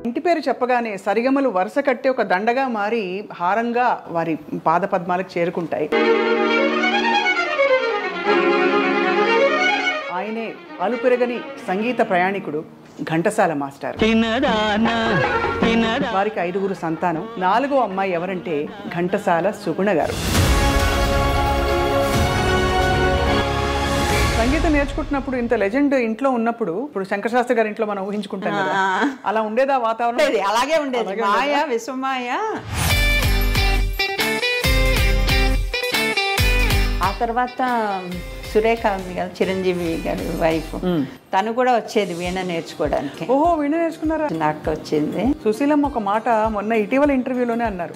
ఇంటి పేరు చెప్పగానే సరిగమలు వరుస కట్టి ఒక దండగా మారి హారంగా వారి పాదపద్మాలకు చేరుకుంటాయి. ఆయనే అలుపెరగని సంగీత ప్రయాణికుడు ఘంటసాల మాస్టర్. వారికి 5గురు సంతానం. 4వ అమ్మాయి ఎవరంటే ఘంటసాల సుగుణ గారు. సంగీతం నేర్చుకుంటున్నప్పుడు ఇంత లెజెండ్ ఇంట్లో ఉన్నప్పుడు, ఇప్పుడు శంకర శాస్త్రి గారి ఇంట్లో మనం ఊహించుకుంటాం కదా, అలా ఉండేదా వాతావరణం? అలాగే ఉండేది. మాయ విశ్వమాయ. ఆ తర్వాత సురేఖ ఉంది కదా, చిరంజీవి గారి వైఫ్, తను కూడా వచ్చేది వీణ నేర్చుకోవడానికి. ఓహో, వీణ నేర్చుకున్నారా? నాకు వచ్చింది. సుశీలమ్మ ఒక మాట మొన్న ఇటీవల ఇంటర్వ్యూలోనే అన్నారు,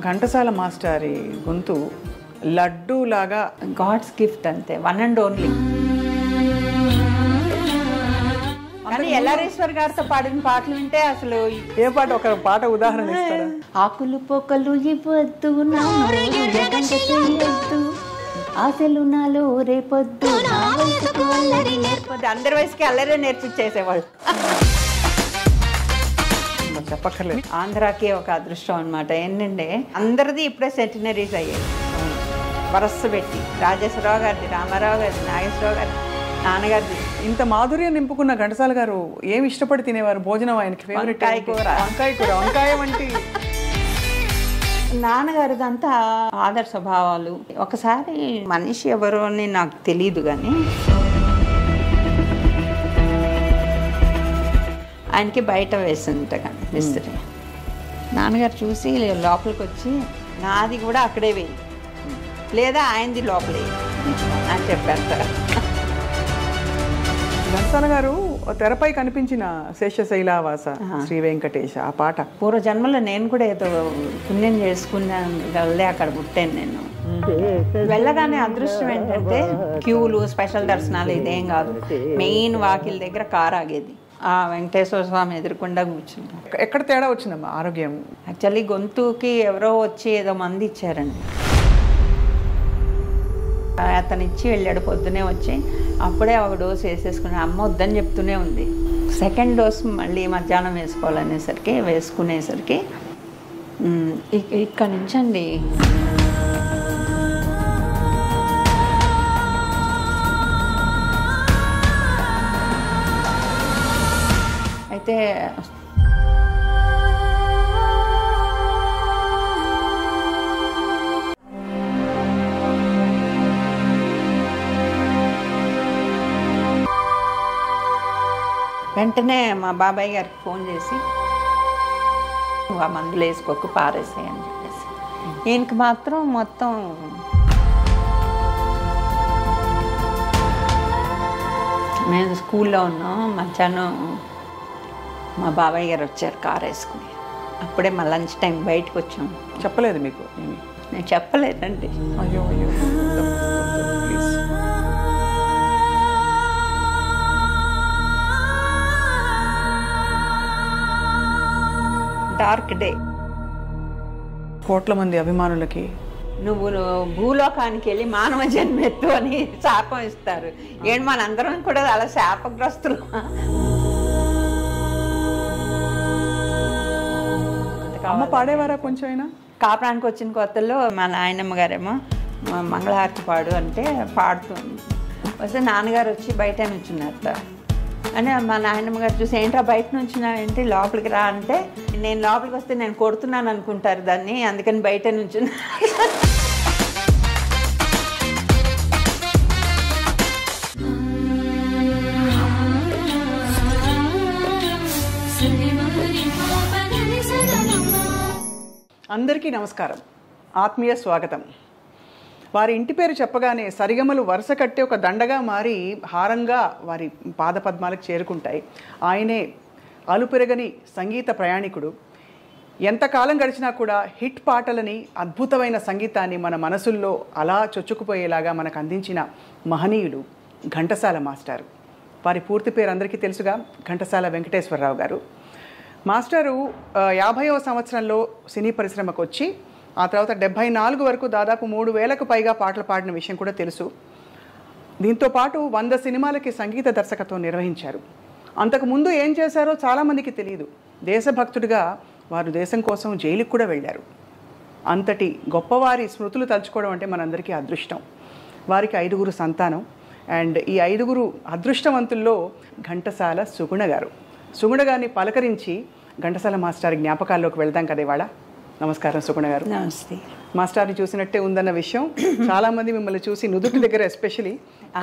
ఘంటసాల మాస్టారి గొంతు లడ్డూ లాగా, గాడ్స్ గిఫ్ట్ అంతే, వన్ అండ్ ఓన్లీ. కానీ ఎల్లారేశ్వర్ గారితో పాడిన పాటలు వింటే అసలు ఏ పాట, ఒక పాట ఉదాహరణ ఇస్తారా? ఆకులు పొక్కలు ఇవ్వద్దు, ఆశలు నాలో రేపొద్దు, అందరి వయసుకి అల్లరే నేర్పించేసేవాళ్ళు. చెప్పక్కర్లేదు. ఆంధ్రాకి ఒక అదృష్టం అనమాట. ఏంటంటే అందరిది ఇప్పుడే సెంటినరీస్ అయ్యాయి వరస పెట్టి. రాజేశ్వరరావు గారిది, రామారావు గారిది, నాగేశ్వరరావు గారి, నాన్నగారిది. ఇంత మాధుర్యం నింపుకున్న ఘంటసాల గారు ఏమి ఇష్టపడి తినేవారు భోజనం? ఆయనకి ఫేవరెట్ వంకాయ కూర. వంకాయ కూర, వంకాయ వంటి. నాన్నగారిదంతా ఆదర్శ స్వభావాలు. ఒకసారి మనిషి ఎవరు అని నాకు తెలియదు కానీ ఆయనకి బయట వేసింది కానీ విసిరి. నాన్నగారు చూసి లోపలికి వచ్చి, నాది కూడా అక్కడే వేయి, లేదా ఆయనది లోపలే అని చెప్పారు సార్. ఘంటసాల గారు తెరపై కనిపించిన శేషశైలావాస శ్రీ వెంకటేశ ఆ పాట, పూర్వజన్మలో నేను కూడా ఏదో పుణ్యం చేసుకున్నాను వల్లే అక్కడ పుట్టాను నేను. వెళ్ళగానే అదృష్టం ఏంటంటే క్యూలు, స్పెషల్ దర్శనాలు ఇదేం కాదు. మెయిన్ వాకిల్ దగ్గర కారు ఆగేది. ఆ వెంకటేశ్వర స్వామి ఎదురుకుండా కూర్చుంది. ఎక్కడ తేడా వచ్చిందమ్మా ఆరోగ్యం? యాక్చువల్లీ గొంతుకి ఎవరో వచ్చి ఏదో మంది ఇచ్చారండి. అతను ఇచ్చి వెళ్ళాడు, పొద్దునే వచ్చి అప్పుడే ఒక డోసు వేసేసుకున్నాను. అమ్మ వద్దని చెప్తూనే ఉంది. సెకండ్ డోస్ మళ్ళీ మధ్యాహ్నం వేసుకోవాలనేసరికి వేసుకునేసరికి ఇక్కడ నుంచి అండి అయితే వెంటనే మా బాబాయ్ గారికి ఫోన్ చేసి, ఆ మందులు వేసుకోకు, పారేసాయి అని చెప్పేసి. ఈయనకి మాత్రం మొత్తం మేము స్కూల్లో ఉన్నాం. మధ్యాహ్నం మా బాబాయ్ గారు వచ్చారు కారు వేసుకుని. అప్పుడే మా లంచ్ టైం బయటకు వచ్చాము. చెప్పలేదు మీకు? నేను చెప్పలేదండి. అయ్యో అయ్యో, ప్లీజ్. Dark day. కోట్ల మంది అభిమానులకి నువ్వు భూలోకానికి వెళ్ళి మానవ జన్మెత్తు అని శాపం ఇస్తారు. ఏంటి మనందరం కూడా అలా శాపగ్రస్తులు. అమ్మ పాడేవారా కొంచెం అయినా? కాపురానికి వచ్చిన కొత్తలో మా నాయనమ్మ గారేమో మంగళహారతి పాడు అంటే పాడుతుంది. వస్తే నాన్నగారు వచ్చి బయట నుంచున్నారు. అని మా నాయనమ్మ గారు చూసి, ఏంట్రా బయట నుంచున్నా ఏంటి, లోపలికి రా అంటే, నేను లోపలికి వస్తే నేను కొడుతున్నాను అనుకుంటారు దాన్ని, అందుకని బయట నుంచున్నా. అందరికీ నమస్కారం, ఆత్మీయ స్వాగతం. వారి ఇంటి పేరు చెప్పగానే సరిగమలు వరుస కట్టి ఒక దండగా మారి హారంగా వారి పాదపద్మాలకు చేరుకుంటాయి. ఆయనే అలుపెరగని సంగీత ప్రయాణికుడు. ఎంతకాలం గడిచినా కూడా హిట్ పాటలని, అద్భుతమైన సంగీతాన్ని మన మనసుల్లో అలా చొచ్చుకుపోయేలాగా మనకు అందించిన మహనీయులు ఘంటసాల మాస్టారు. వారి పూర్తి పేరు అందరికీ తెలుసుగా, ఘంటసాల వెంకటేశ్వరరావు గారు. మాస్టారు 50వ సంవత్సరంలో సినీ పరిశ్రమకు వచ్చి ఆ తర్వాత 74 వరకు దాదాపు 3000కు పైగా పాటలు పాడిన విషయం కూడా తెలుసు. దీంతో పాటు 100 సినిమాలకి సంగీత దర్శకత్వం నిర్వహించారు. అంతకుముందు ఏం చేశారో చాలామందికి తెలియదు. దేశభక్తుడిగా వారు దేశం కోసం జైలుకి కూడా వెళ్ళారు. అంతటి గొప్పవారి స్మృతులు తలుచుకోవడం అంటే మనందరికీ అదృష్టం. వారికి 5గురు సంతానం. అండ్ ఈ 5గురు అదృష్టవంతుల్లో ఘంటసాల సుగుణ గారు. సుగుణ గారిని పలకరించి ఘంటసాల మాస్టర్ జ్ఞాపకాల్లోకి వెళ్దాం కదా ఇవాళ. నమస్కారం సుగుణ గారు. నమస్తే. మాస్టర్ని చూసినట్టే ఉందన్న విషయం చాలామంది మిమ్మల్ని చూసి నుదుటి దగ్గర ఎస్పెషలీ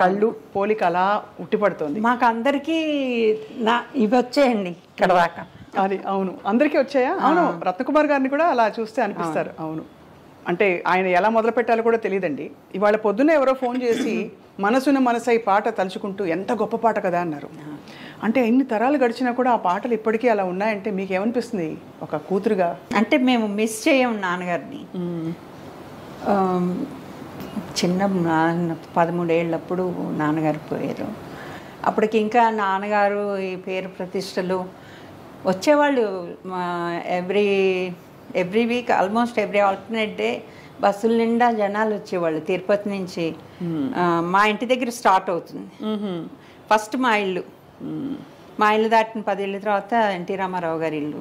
కళ్ళు పోలిక అలా ఉట్టిపడుతోంది. మాకు అందరికీ ఇవి వచ్చేయండి ఇక్కడ దాకా. అది అవును, అందరికీ వచ్చాయా? అవును, రత్నకుమార్ గారిని కూడా అలా చూస్తే అనిపిస్తారు. అవును, అంటే ఆయన ఎలా మొదలు పెట్టాలో కూడా తెలియదండి. ఇవాళ పొద్దున్న ఎవరో ఫోన్ చేసి మనసున మనసై పాట తలుచుకుంటూ ఎంత గొప్ప పాట కదా అన్నారు. అంటే ఎన్ని తరాలు గడిచినా కూడా ఆ పాటలు ఇప్పటికీ అలా ఉన్నాయంటే మీకు ఏమనిపిస్తుంది ఒక కూతురుగా? అంటే మేము మిస్ చేయం నాన్నగారిని. చిన్న 13 ఏళ్ళప్పుడు నాన్నగారు పోయారు. అప్పటికి ఇంకా నాన్నగారు ఈ పేరు ప్రతిష్టలు వచ్చేవాళ్ళు. Every week almost every alternate day బస్సుల నిండా జనాలు వచ్చేవాళ్ళు తిరుపతి నుంచి. మా ఇంటి దగ్గర స్టార్ట్ అవుతుంది ఫస్ట్ మా ఇల్లు. మా ఇల్లు దాటిన 10 ఏళ్ళ తర్వాత ఎన్టీ రామారావు గారి ఇల్లు.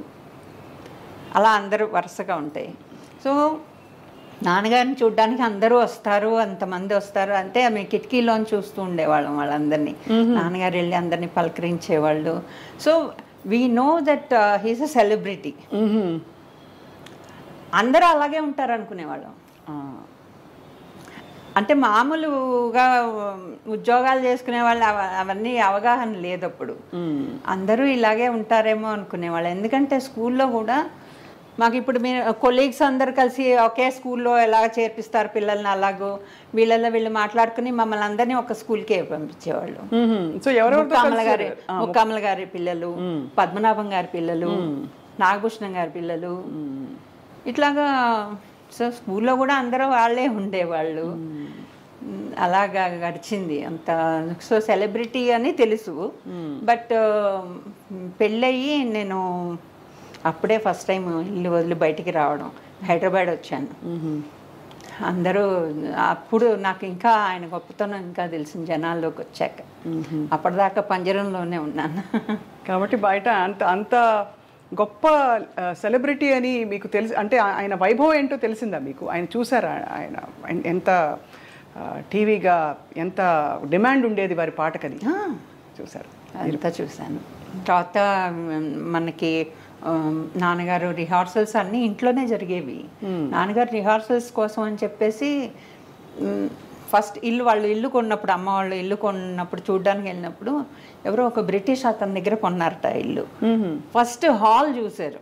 అలా అందరూ వరుసగా ఉంటాయి. సో నాన్నగారిని చూడడానికి అందరూ వస్తారు, అంతమంది వస్తారు. అంటే మేము కిటికీలోని చూస్తూ ఉండేవాళ్ళం వాళ్ళందరినీ. నాన్నగారు వెళ్ళి అందరినీ పలకరించేవాళ్ళు. So we know that he's a celebrity. అందరూ అలాగే ఉంటారు అనుకునేవాళ్ళం. అంటే మామూలుగా ఉద్యోగాలు చేసుకునే వాళ్ళు అవన్నీ అవగాహన లేదు అప్పుడు. అందరూ ఇలాగే ఉంటారేమో అనుకునేవాళ్ళు. ఎందుకంటే స్కూల్లో కూడా మాకు ఇప్పుడు మీరు కొలీగ్స్ అందరు కలిసి ఒకే స్కూల్లో ఎలాగ చేర్పిస్తారు పిల్లల్ని, అలాగో వీళ్ళు మాట్లాడుకుని మమ్మల్ని అందరినీ ఒక స్కూల్కే పంపించేవాళ్ళు. ముక్కామల గారి పిల్లలు, పద్మనాభం గారి పిల్లలు, నాగభూషణం గారి పిల్లలు, ఇట్లాగా. సో స్కూల్లో కూడా అందరూ వాళ్ళే ఉండేవాళ్ళు. అలాగా గడిచింది అంత. సో సెలబ్రిటీ అని తెలుసు. బట్ పెళ్ళయి నేను అప్పుడే ఫస్ట్ టైం ఇల్లు వదిలి బయటికి రావడం, హైదరాబాద్ వచ్చాను. అందరూ అప్పుడు నాకు ఇంకా ఆయన గొప్పతనం ఇంకా తెలిసింది జనాల్లోకి వచ్చాక. అప్పటిదాకా పంజరంలోనే ఉన్నాను. కాబట్టి బయట అంత గొప్ప సెలబ్రిటీ అని మీకు తెలిసి, అంటే ఆయన వైభవం ఏంటో తెలిసిందా మీకు? ఆయన చూసారా? ఆయన ఎంత టీవీగా ఎంత డిమాండ్ ఉండేది వారి పాటకని చూసారు? అంతా చూశాను. తర్వాత మనకి నాన్నగారు రిహార్సల్స్ అన్నీ ఇంట్లోనే జరిగేవి. నాన్నగారు రిహార్సల్స్ కోసం అని చెప్పేసి ఫస్ట్ వాళ్ళు ఇల్లు కొన్నప్పుడు, అమ్మ వాళ్ళు ఇల్లు కొన్నప్పుడు చూడడానికి వెళ్ళినప్పుడు ఎవరో ఒక బ్రిటిష్ అతని దగ్గర కొన్నారట ఇల్లు. ఫస్ట్ హాల్ చూశారు.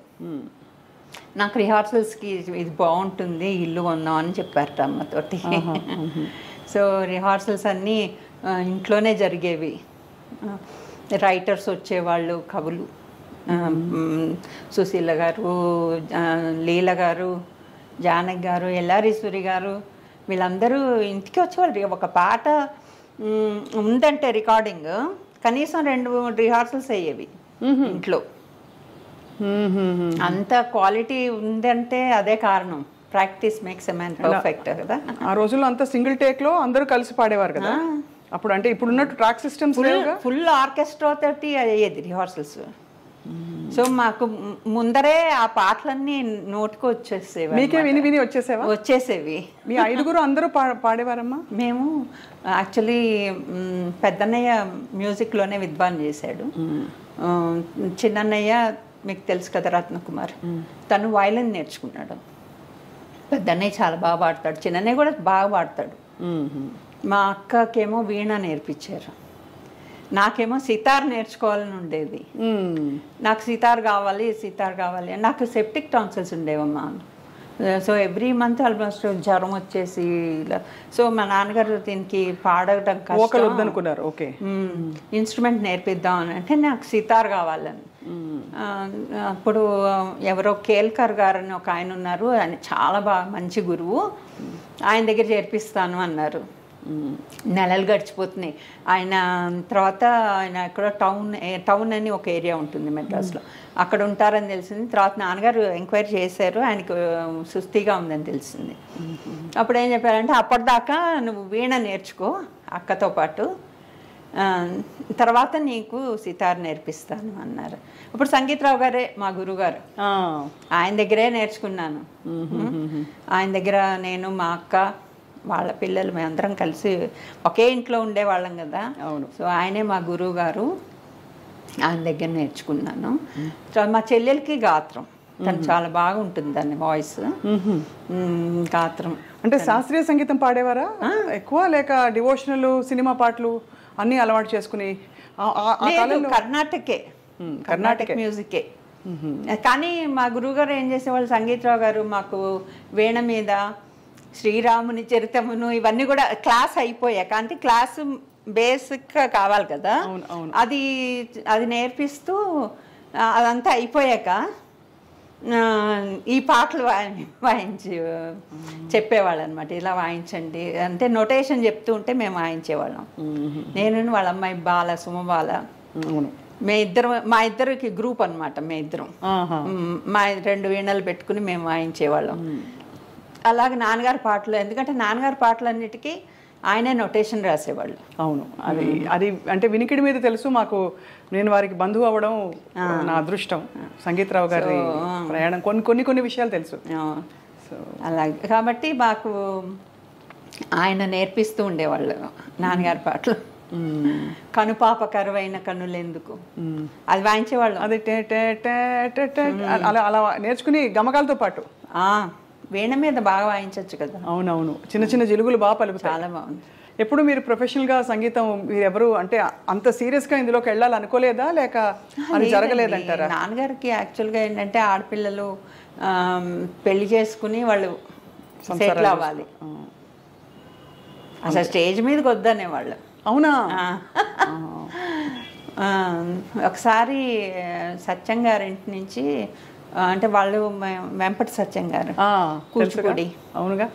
నాకు రిహార్సల్స్కి ఇది బాగుంటుంది ఇల్లు కొన్నాం అని చెప్పారట అమ్మతోటి. సో రిహార్సల్స్ అన్నీ ఇంట్లోనే జరిగేవి. రైటర్స్ వచ్చేవాళ్ళు, కవులు, సుశీల గారు, లీల గారు, జానకి గారు, ఎల్లారీశ్వరి గారు, వీళ్ళందరూ ఇంటికి వచ్చేవాళ్ళు. ఒక పాట ఉందంటే రికార్డింగ్ కనీసం 2 రిహార్సల్స్ అయ్యేవి ఇంట్లో. అంత క్వాలిటీ ఉందంటే అదే కారణం. Practice makes a man perfect కదా. ఆ రోజుల్లో అంతా సింగిల్ టేక్ లో అందరూ కలిసి పాడేవారు కదా అప్పుడు. అంటే ఇప్పుడు ఉన్నట్టు ట్రాక్ సిస్టమ్స్ ఫుల్ ఆర్కెస్ట్రా తోటి అయ్యేది రిహార్సల్స్. సో మాకు ముందరే ఆ పాటలన్నీ నోటికి వచ్చేసేవి. మీకే విని వచ్చేసేవి. మీ 5గురు అందరూ పాడేవారమ్మా? మేము యాక్చువల్లీ పెద్దన్నయ్య మ్యూజిక్లోనే విద్వాన్ చేశాడు. చిన్నన్నయ్య మీకు తెలుసు కదా రత్నకుమార్, తను వయలిన్ నేర్చుకున్నాడు. పెద్దన్నయ్య చాలా బాగా పాడతాడు, చిన్నన్నయ్య కూడా బాగా పాడతాడు. మా అక్కకేమో వీణ నేర్పించారు, నాకేమో సితార్ నేర్చుకోవాలని ఉండేది. నాకు సితార్ కావాలి నాకు సెప్టిక్ టాన్సిల్స్ ఉండేవమ్మా. సో ఎవ్రీ మంత్ ఆల్మోస్ట్ జ్వరం వచ్చేసి ఇలా. సో మా నాన్నగారు దీనికి పాడటం కష్టం, ఓకే ఇన్స్ట్రుమెంట్ నేర్పిద్దాం అని అంటే నాకు సితార్ కావాలని. అప్పుడు ఎవరో కేల్కర్ గారు అని ఒక ఆయన ఉన్నారు, ఆయన చాలా బాగా మంచి గురువు, ఆయన దగ్గర చేర్పిస్తాను అన్నారు. నెలలు గడిచిపోతున్నాయి. ఆయన తర్వాత ఆయన ఎక్కడో టౌన్ అని ఒక ఏరియా ఉంటుంది మెడ్రాస్లో, అక్కడ ఉంటారని తెలిసింది. తర్వాత నాన్నగారు ఎంక్వైరీ చేశారు, ఆయనకు సుస్థిగా ఉందని తెలిసింది. అప్పుడు ఏం చెప్పారంటే అప్పటిదాకా నువ్వు వీణ నేర్చుకో అక్కతో పాటు, తర్వాత నీకు సితార్ నేర్పిస్తాను అన్నారు. ఇప్పుడు సంగీతరావు గారే మా గురుగారు, ఆయన దగ్గరే నేర్చుకున్నాను. ఆయన దగ్గర నేను, మా అక్క, వాళ్ళ పిల్లలు మేమందరం కలిసి ఒకే ఇంట్లో ఉండేవాళ్ళం కదా. సో ఆయనే మా గురువు గారు, ఆయన దగ్గర నేర్చుకున్నాను. మా చెల్లెలకి గాత్రం, తను చాలా బాగుంటుంది దాని వాయిస్, గాత్రం. అంటే శాస్త్రీయ సంగీతం పాడేవారా ఎక్కువ, లేక డివోషనల్ సినిమా పాటలు అన్నీ అలవాటు చేసుకుని? కర్ణాటక మ్యూజికే. కానీ మా గురువుగారు ఏం చేసేవాళ్ళు, సంగీతరావు గారు మాకు వీణ మీద శ్రీరాముని చరితమును ఇవన్నీ కూడా క్లాస్ అయిపోయాక, అంటే క్లాసు బేసిక్గా కావాలి కదా, అది నేర్పిస్తూ అదంతా అయిపోయాక ఈ పాటలు వాయించి చెప్పేవాళ్ళు అనమాట. ఇలా వాయించండి అంటే నొటేషన్ చెప్తూ ఉంటే మేము వాయించేవాళ్ళం. నేను వాళ్ళ అమ్మాయి బాల, సుమబాల, మా ఇద్దరికి గ్రూప్ అనమాట. మేము మా 2 వీణలు పెట్టుకుని మేము వాయించేవాళ్ళం. అలాగే నాన్నగారి పాటలు, ఎందుకంటే నాన్నగారి పాటలన్నిటికీ ఆయనే నొటేషన్ రాసేవాళ్ళు. అవును, అది అంటే వినికిడి మీద తెలుసు మాకు. నేను వారికి బంధువు అవ్వడం నా అదృష్టం. సంగీతరావు గారి ప్రయాణం కొన్ని విషయాలు తెలుసు. అలాగే కాబట్టి మాకు ఆయన నేర్పిస్తూ ఉండేవాళ్ళు నాన్నగారి పాటలు. కనుపాప కరువైన కన్నులెందుకు అది వాయించేవాళ్ళు. అది అలా నేర్చుకుని గమకాలతో పాటు వీణ మీద బాగా వాయించవచ్చు కదా. అవునవును, చిన్న జిలుగులు బాగా పలుకుతాయి. చాలా బాగుంది. ఎప్పుడు మీరు ప్రొఫెషనల్గా సంగీతం మీరు ఎవరు అంటే అంత సీరియస్గా ఇందులోకి వెళ్ళాలి అనుకోలేదా, లేక అది జరగలేదంటారా? నాన్నగారికి యాక్చువల్గా ఏంటంటే ఆడపిల్లలు పెళ్లి చేసుకుని వాళ్ళు సెటిల్ అవ్వాలి, అసలు స్టేజ్ మీదకి వద్దనేవాళ్ళు. అవునా? ఒకసారి సత్యం గారింటి నుంచి, అంటే వాళ్ళు వెంపటి సత్యం గారు కూచిపూడి, అవునుగా,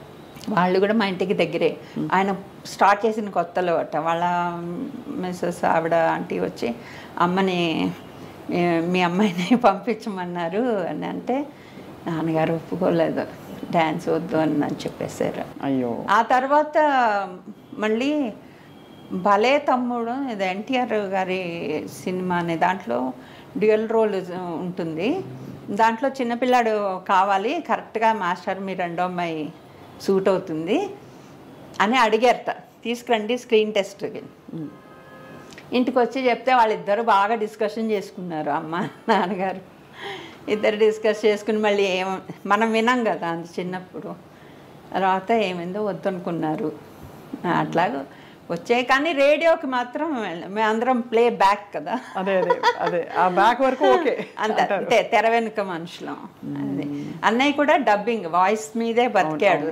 వాళ్ళు కూడా మా ఇంటికి దగ్గరే. ఆయన స్టార్ట్ చేసిన కొత్తలో వాళ్ళ మిస్సెస్ ఆవిడ ఆంటీ వచ్చి అమ్మని మీ అమ్మాయిని పంపించమన్నారు అని అంటే నాన్నగారు ఒప్పుకోలేదు, డ్యాన్స్ వద్దు అని చెప్పేశారు. అయ్యో. ఆ తర్వాత మళ్ళీ భలే తమ్ముడు, ఇది ఎన్టీఆర్ గారి సినిమా అనే దాంట్లో డ్యూయల్ రోల్ ఉంటుంది. దాంట్లో చిన్నపిల్లాడు కావాలి, కరెక్ట్గా మాస్టర్ మీ రెండో అమ్మాయి సూట్ అవుతుంది అని అడిగారట. తీసుకురండి స్క్రీన్ టెస్ట్కి. ఇంటికి వచ్చి చెప్తే వాళ్ళిద్దరు బాగా డిస్కషన్ చేసుకున్నారు, అమ్మ నాన్నగారు ఇద్దరు డిస్కస్ చేసుకుని మళ్ళీ మనం వినాం కదా అంత చిన్నప్పుడు. తర్వాత ఏమైందో వద్దనుకున్నారు. అట్లాగ వచ్చాయి. కానీ రేడియోకి మాత్రం మేమందరం ప్లే బ్యాక్ కదా, అదే ఆ బ్యాక్ వరకు ఓకే, అంతే తెర వెనుక మనుషులం. అదే అన్నయ్య కూడా డబ్బింగ్ వాయిస్ మీదే బతికాడు.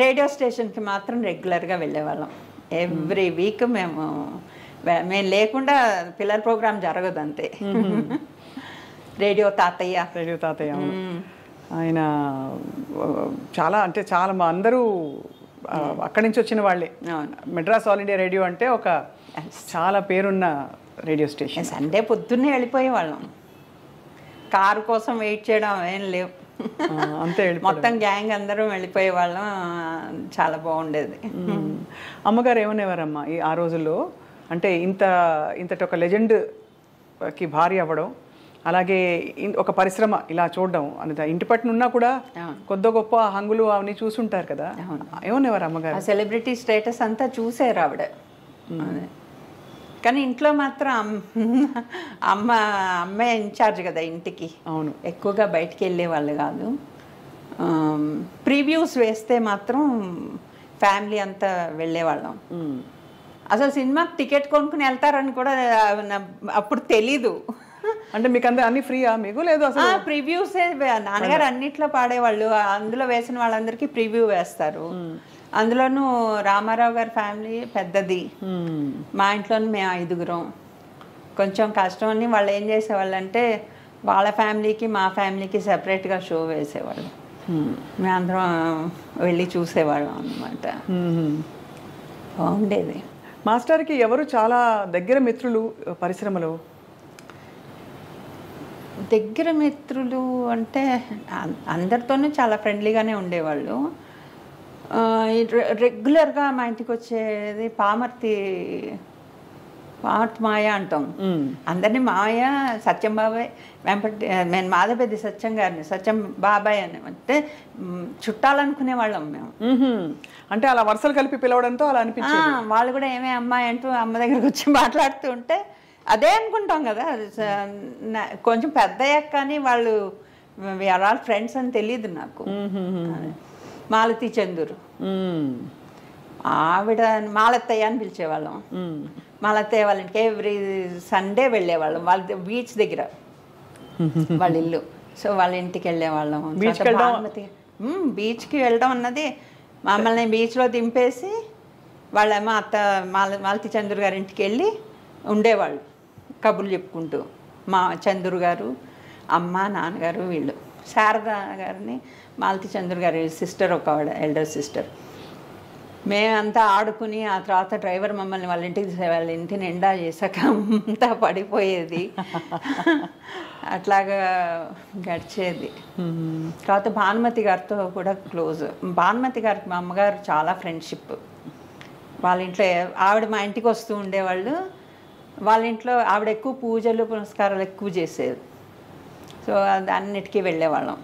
రేడియో స్టేషన్కి మాత్రం రెగ్యులర్గా వెళ్ళేవాళ్ళం. ఎవ్రీ వీక్ మేము లేకుండా పిల్లల ప్రోగ్రాం జరగదు అంతే. రేడియో తాతయ్య ఆయన చాలా అంటే చాలా మా అందరూ అక్కడి నుంచి వచ్చిన వాళ్ళే. మెడ్రాస్ ఆల్ ఇండియా రేడియో అంటే ఒక చాలా పేరున్న రేడియో స్టేషన్. సండే పొద్దున్నే వెళ్ళిపోయేవాళ్ళం, కారు కోసం వెయిట్ చేయడం ఏం లేవు, అంతే మొత్తం గ్యాంగ్ అందరం వెళ్ళిపోయేవాళ్ళం. చాలా బాగుండేది. అమ్మగారు ఏమనేవారమ్మా ఆ రోజుల్లో, అంటే ఇంతటి ఒక లెజెండ్కి భార్య అవ్వడం, అలాగే ఒక పరిశ్రమ ఇలా చూడడం అనేది ఇంటి పట్టున ఉన్నా కూడా కొద్ది గొప్ప హంగులు అవన్నీ చూసుంటారు కదా, ఏమనేవారు అమ్మగారు? సెలబ్రిటీ స్టేటస్ అంతా చూసారు ఆవిడ. కానీ ఇంట్లో మాత్రం అమ్మాయి ఇన్ఛార్జ్ కదా ఇంటికి. అవును, ఎక్కువగా బయటికి వెళ్ళే వాళ్ళు కాదు. ప్రివ్యూస్ వేస్తే మాత్రం ఫ్యామిలీ అంతా వెళ్ళేవాళ్ళం. అసలు సినిమాకి టికెట్ కొనుక్కుని వెళ్తారని కూడా అప్పుడు తెలీదు. అంటే మీకు అన్ని ఫ్రీయా మీకు? లేదు అసలు ప్రివ్యూసే. నాన్నగారు అన్నిట్లో పాడేవాళ్ళు, అందులో వేసిన వాళ్ళందరికీ ప్రివ్యూ వేస్తారు. అందులోనూ రామారావు గారి ఫ్యామిలీ పెద్దది, మా ఇంట్లోనూ మేము 5గురం. కొంచెం కష్టం అని వాళ్ళు ఏం చేసేవాళ్ళు అంటే వాళ్ళ ఫ్యామిలీకి మా ఫ్యామిలీకి సెపరేట్గా షో వేసేవాళ్ళు. మేమందరం వెళ్ళి చూసేవాళ్ళం అన్నమాట. బాగుండేది. మాస్టర్కి ఎవరు చాలా దగ్గర మిత్రులు పరిశ్రమలో? దగ్గర మిత్రులు అంటే అందరితోనూ చాలా ఫ్రెండ్లీగానే ఉండేవాళ్ళు. రెగ్యులర్గా మా ఇంటికి వచ్చేది పామర్తి మాయ అంటాం. అందరినీ మాయ, సత్యం బాబాయ్, వెంపటి నేను మాధవపెద్ది సత్యం గారిని సత్యం బాబాయ్ అని అంటే చుట్టాలనుకునే వాళ్ళం మేము. అంటే అలా వరుసలు కలిపి పిలవడంతో అలా అనిపించింది. వాళ్ళు కూడా ఏమే అమ్మాయి అంటూ అమ్మ దగ్గరకు వచ్చి మాట్లాడుతూ ఉంటే అదే అనుకుంటాం కదా. కొంచెం పెద్ద అయ్యాక కానీ వాళ్ళు వీఆర్ ఆల్ ఫ్రెండ్స్ అని తెలియదు నాకు. మాలతి చందూరు ఆవిడ మాలత్తయ్య అని పిలిచేవాళ్ళం. మాలత్తయ్య వాళ్ళ ఇంటికి ఎవ్రీ సండే వెళ్ళేవాళ్ళం. వాళ్ళ బీచ్ దగ్గర వాళ్ళ ఇల్లు. సో వాళ్ళ ఇంటికి వెళ్ళేవాళ్ళం. బీచ్కి వెళ్ళడం అన్నది మమ్మల్ని బీచ్లో దింపేసి వాళ్ళేమో మాలతి చంద్రు గారి ఇంటికి వెళ్ళి ఉండేవాళ్ళు కబుర్లు చెప్పుకుంటూ. మా చంద్రు గారు, అమ్మ, నాన్నగారు, వీళ్ళు. శారద గారిని మాలతి చంద్రు గారి సిస్టర్, ఒక ఎల్డర్ సిస్టర్. మేమంతా ఆడుకుని ఆ తర్వాత డ్రైవర్ మమ్మల్ని వాళ్ళ ఇంటి నిండా చేశాక అంతా పడిపోయేది. అట్లాగా గడిచేది. తర్వాత భానుమతి గారితో కూడా క్లోజ్. భానుమతి గారికి మా అమ్మగారు చాలా ఫ్రెండ్షిప్. వాళ్ళ ఇంట్లో ఆవిడ మా ఇంటికి వస్తూ ఉండేవాళ్ళు. వాళ్ళ ఇంట్లో ఆవిడ ఎక్కువ పూజలు పునస్కారాలు ఎక్కువ చేసేది. సో అన్నిటికీ వెళ్ళేవాళ్ళం.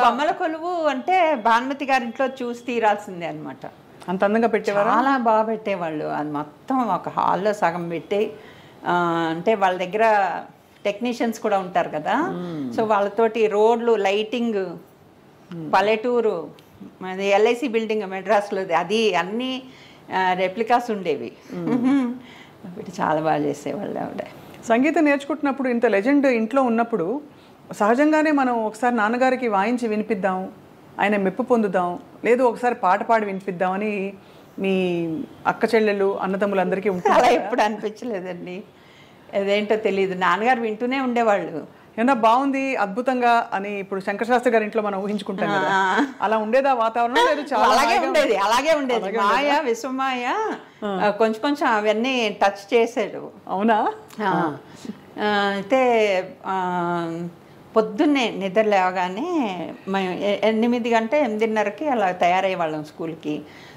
బొమ్మల కొలువు అంటే భానుమతి గారి ఇంట్లో చూసి తీరాల్సిందే అనమాట. అంత అందంగా పెట్టేవారు, చాలా బాగా పెట్టేవాళ్ళు. అది మొత్తం ఒక హాల్లో సగం పెట్టి, అంటే వాళ్ళ దగ్గర టెక్నీషియన్స్ కూడా ఉంటారు కదా. సో వాళ్ళతోటి రోడ్లు, లైటింగ్, పల్లెటూరు, అది ఎల్ఐసి బిల్డింగ్ మెడ్రాస్లో, అది అన్నీ రెప్లికాస్ ఉండేవి. చాలా బాగా చేసేవాళ్ళు ఆవిడ. సంగీతం నేర్చుకుంటున్నప్పుడు ఇంత లెజెండ్ ఇంట్లో ఉన్నప్పుడు సహజంగానే మనం ఒకసారి నాన్నగారికి వాయించి వినిపిద్దాం, ఆయన మెప్పు పొందుదాం, లేదు ఒకసారి పాట పాడి వినిపిద్దామని మీ అక్క చెల్లెళ్ళు, అన్నదమ్ములందరికీ ఉంటారు. అలా ఎప్పుడు అనిపించలేదండి. అదేంటో తెలియదు. నాన్నగారు వింటూనే ఉండేవాళ్ళు. ఏమన్నా బాగుంది, అద్భుతంగా అని ఇప్పుడు శంకరశాస్త్రి గారి ఇంట్లో మనం ఊహించుకుంటాం కదా, అలా ఉండేదా వాతావరణం? లేదు, చాలా అలాగే ఉండేది. మాయ, విశ్వమాయ కొంచెం కొంచెం అవన్నీ టచ్ చేసాడు. అవునా? అయితే పొద్దున్నే నిద్ర లేవగానే మేము 8 గంట 8:30కి అలా తయారయ్యేవాళ్ళం స్కూల్కి.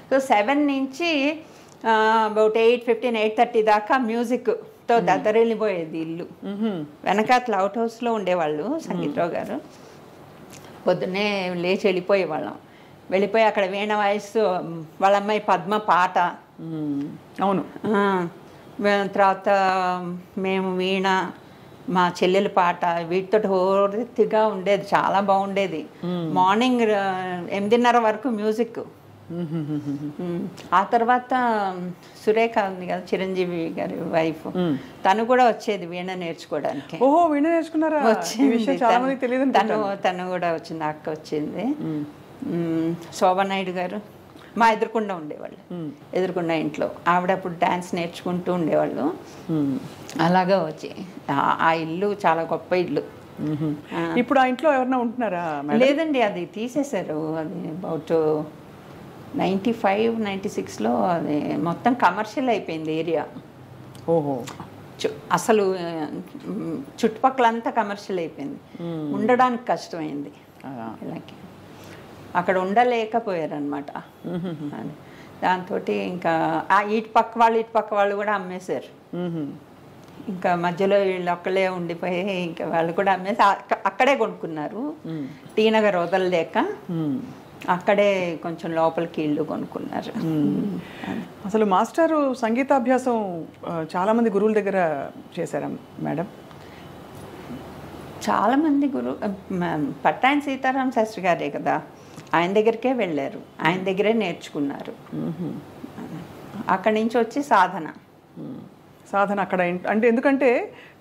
సో 7 నుంచి అబౌట్ 8:15, 8:30 దాకా మ్యూజిక్తో దద్దరెళ్ళిపోయేది ఇల్లు. వెనకాతల అవుట్ హౌస్లో ఉండేవాళ్ళు సంగీతరావు గారు. పొద్దున్నే లేచి వెళ్ళిపోయేవాళ్ళం. వెళ్ళిపోయి అక్కడ వీణ వాయిస్తూ వాళ్ళ అమ్మాయి పద్మ పాట. అవును. తర్వాత మేము వీణ, మా చెల్లెల పాట, వీటితో హోరెత్తిగా ఉండేది. చాలా బాగుండేది. మార్నింగ్ 8:30 వరకు మ్యూజిక్. ఆ తర్వాత సురేఖ ఉంది కదా, చిరంజీవి గారి వైఫ్, తను కూడా వచ్చేది వీణ నేర్చుకోవడానికి. ఓహో, వీణ నేర్చుకున్నారా? వచ్చింది. తను కూడా వచ్చింది. అక్క వచ్చింది. శోభనాయుడు గారు మా ఎదురుకుండా ఉండేవాళ్ళు. ఎదురుకుండా ఇంట్లో ఆవిడ అప్పుడు డ్యాన్స్ నేర్చుకుంటూ ఉండేవాళ్ళు. అలాగా వచ్చి ఆ ఇల్లు చాలా గొప్ప ఇల్లు. ఇప్పుడు ఆ ఇంట్లో ఎవరన్నా ఉంటున్నారా? లేదండి, అది తీసేశారు. అది అబౌట్ 95, 96లో అది మొత్తం కమర్షియల్ అయిపోయింది ఏరియా. ఓహో. అసలు చుట్టుపక్కలంతా కమర్షియల్ అయిపోయింది. ఉండడానికి కష్టమైంది. ఇలాగే అక్కడ ఉండలేకపోయారు అనమాట. దాంతో ఇంకా ఇటు పక్క వాళ్ళు కూడా అమ్మేశారు. ఇంకా మధ్యలో వీళ్ళు ఒక్కళ్ళే ఉండిపోయి ఇంకా వాళ్ళు కూడా అమ్మేసి అక్కడే కొనుక్కున్నారు. టీ నగర్ వదలలేక అక్కడే కొంచెం లోపలికి ఇల్లు కొనుక్కున్నారు. అసలు మాస్టారు సంగీతాభ్యాసం చాలామంది గురువుల దగ్గర చేశారా మేడం? చాలామంది పట్టాయన సీతారామ శాస్త్రి గారే కదా, ఆయన దగ్గరికే వెళ్ళారు. ఆయన దగ్గరే నేర్చుకున్నారు. అక్కడి నుంచి వచ్చి సాధన అక్కడ. అంటే ఎందుకంటే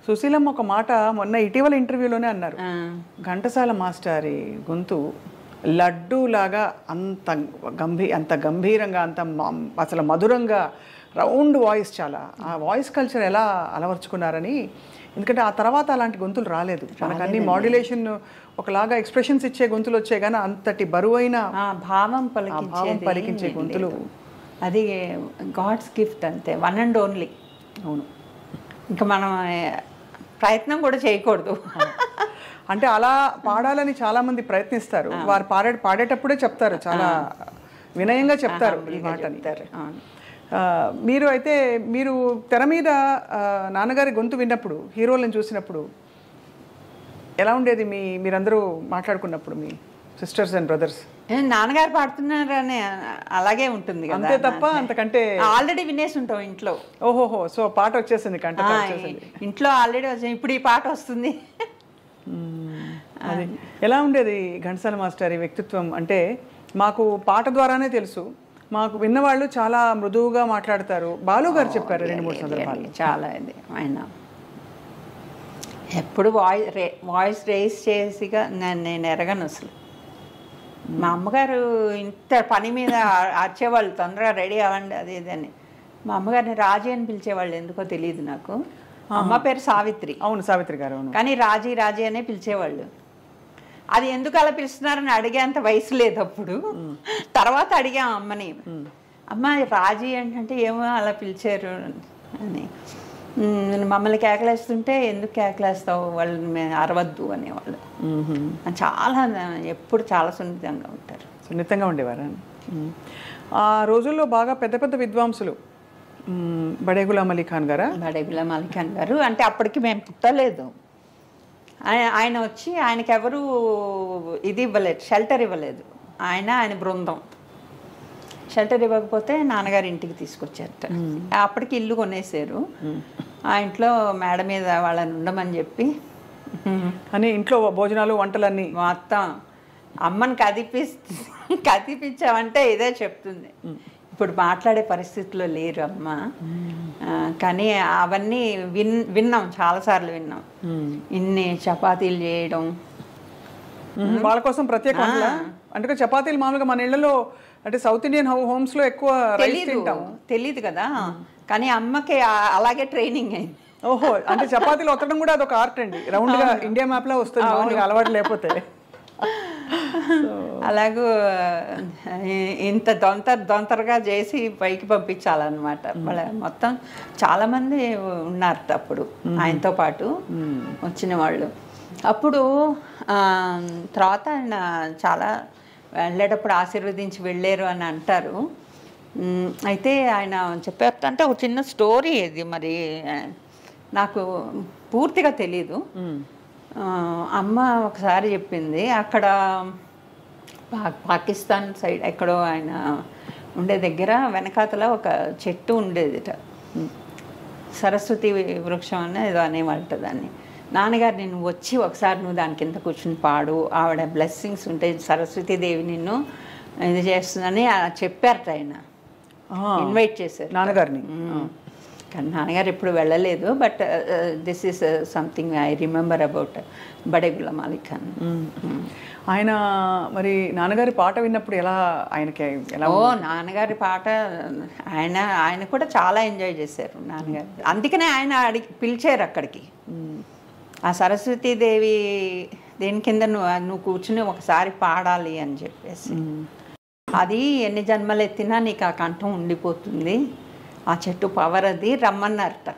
సుశీలమ్మ ఒక మాట మొన్న ఇటీవల ఇంటర్వ్యూలోనే అన్నారు, ఘంటసాల మాస్టారి గొంతు లడ్డూలాగా అంత గంభీరంగా, అంత అసలు మధురంగా, రౌండ్ వాయిస్. చాలా ఆ వాయిస్ కల్చర్ ఎలా అలవర్చుకున్నారని. ఎందుకంటే ఆ తర్వాత అలాంటి గొంతులు రాలేదు మనకు. అన్ని మాడ్యులేషన్, ఒకలాగా ఎక్స్ప్రెషన్స్ ఇచ్చే గొంతులు వచ్చాయి, కానీ అంతటి బరువైన భావం పలికించే గొంతులు, అది గాడ్స్ గిఫ్ట్ అంతే, వన్ అండ్ ఓన్లీ. అవును. ఇంకా మనం ప్రయత్నం కూడా చేయకూడదు. అంటే అలా పాడాలని చాలా మంది ప్రయత్నిస్తారు. వారు పాడేటప్పుడే చెప్తారు, చాలా వినయంగా చెప్తారు ఈ మాటని. మీరు అయితే మీరు తెర మీద నాన్నగారి గొంతు విన్నప్పుడు, హీరోలను చూసినప్పుడు ఎలా ఉండేది? మీరందరూ మాట్లాడుకున్నప్పుడు, మీ సిస్టర్స్ అండ్ బ్రదర్స్? నాన్నగారు పాడుతున్నారని అలాగే ఉంటుంది కదా, అంతే తప్ప అంతకంటే ఆల్రెడీ వినేసి ఉంటాం ఇంట్లో. ఓహోహో, సో పాట వచ్చేసింది, కంట ఇంట్లో ఆల్రెడీ వచ్చింది, ఇప్పుడు ఈ పాట వస్తుంది. అది ఎలా ఉండేది ఘంటసాల మాస్టర్ వ్యక్తిత్వం? అంటే మాకు పాట ద్వారానే తెలుసు, మాకు విన్నవాళ్ళు చాలా మృదువుగా మాట్లాడతారు. బాలు గారు చెప్పారు 2-3 సందర్భాలు. చాలా ఇది ఆయన ఎప్పుడు వాయిస్ రేస్ చేసిగా నేను ఎరగను అసలు. మా అమ్మగారు ఇంత పని మీద అరిచేవాళ్ళు, తొందరగా రెడీ అవ్వండి అది ఇదని. మా అమ్మగారిని రాజీ అని పిలిచేవాళ్ళు, ఎందుకో తెలియదు నాకు. అమ్మ పేరు సావిత్రి. అవును, సావిత్రి గారు. కానీ రాజీ అనే పిలిచేవాళ్ళు. అది ఎందుకు అలా పిలుస్తున్నారని అడిగేంత వయసు లేదు అప్పుడు. తర్వాత అడిగాం అమ్మని, అమ్మ రాజీ ఏంటంటే ఏమో అలా పిలిచారు అని. మమ్మల్ని కేకలేస్తుంటే ఎందుకు కేకలేస్తావు, వాళ్ళని అరవద్దు అనేవాళ్ళు. చాలా ఎప్పుడు చాలా సున్నితంగా ఉండేవారు. ఆ రోజుల్లో బాగా పెద్ద పెద్ద విద్వాంసులు బడే గులాం అలీ ఖాన్ గారా? బడే గులాం అలీ ఖాన్ గారు అంటే అప్పటికి మేము పుట్టలేదు. ఆయన వచ్చి ఆయనకి ఎవరు ఇది ఇవ్వలేదు, షెల్టర్ ఇవ్వలేదు. ఆయన బృందం షెల్టర్ ఇవ్వకపోతే నాన్నగారి ఇంటికి తీసుకొచ్చారట. అప్పటికి ఇల్లు కొనేసారు. ఆ ఇంట్లో మేడ మీద వాళ్ళని ఉండమని చెప్పి అని ఇంట్లో భోజనాలు వంటలన్నీ మొత్తం అమ్మని కదిపించామంటే ఇదే చెప్తుంది. ఇప్పుడు మాట్లాడే పరిస్థితిలో లేరు అమ్మ, కానీ అవన్నీ విన్నాం, చాలాసార్లు విన్నాం. ఇన్ని చపాతీలు చేయడం వాళ్ళ కోసం ప్రత్యేకంగా. అంటే చపాతీలు మామూలుగా మన ఇళ్లలో అంటే సౌత్ ఇండియన్ హోమ్స్ లో ఎక్కువ తెలీదు కదా, కానీ అమ్మకి అలాగే ట్రైనింగ్ అయింది. ఓహో, అంటే చపాతీలు ఒత్తడం కూడా అదొక ఆర్ట్ అండి. రౌండ్ గా ఇండియా మ్యాప్ లో వస్తుంది, అలవాటు లేకపోతే. అలాగూ ఇంత దొంతరగా చేసి పైకి పంపించాలన్నమాట. మొత్తం చాలా మంది ఉన్నారు అప్పుడు ఆయనతో పాటు వచ్చిన వాళ్ళు. అప్పుడు తర్వాత ఆయన చాలా వెళ్ళేటప్పుడు ఆశీర్వదించి వెళ్ళారు అని అంటారు. అయితే ఆయన చెప్పేటంటే ఒక చిన్న స్టోరీ ఇది, మరి నాకు పూర్తిగా తెలీదు. అమ్మ ఒకసారి చెప్పింది, అక్కడ పాకిస్తాన్ సైడ్ ఎక్కడో ఆయన ఉండే దగ్గర వెనకాతల ఒక చెట్టు ఉండేదిట, సరస్వతి వృక్షం అని ఏదో అనేవాళ్ళట దాన్ని. నాన్నగారు నేను వచ్చి ఒకసారి నువ్వు దాని కింద కూర్చుని పాడు, ఆవిడ బ్లెస్సింగ్స్ ఉంటాయి, సరస్వతీదేవి నిన్ను ఇది చేస్తుందని చెప్పారట. ఆయన ఇన్వైట్ చేశారు నాన్నగారిని. కానీ నాన్నగారు ఎప్పుడు వెళ్ళలేదు. But this is something I remember about బడే గులాం అలీ ఖాన్. ఆయన మరి నాన్నగారి పాట విన్నప్పుడు ఆయనకి నాన్నగారి పాట ఆయన కూడా చాలా ఎంజాయ్ చేశారు నాన్నగారు. అందుకనే ఆయన పిలిచారు అక్కడికి. ఆ సరస్వతీదేవి దేని కింద నువ్వు కూర్చుని ఒకసారి పాడాలి అని చెప్పేసి, అది ఎన్ని జన్మలు ఎత్తినా నీకు ఆ కంఠం ఉండిపోతుంది, ఆ చెట్టు పవర్ అది, రమ్మన్నారట.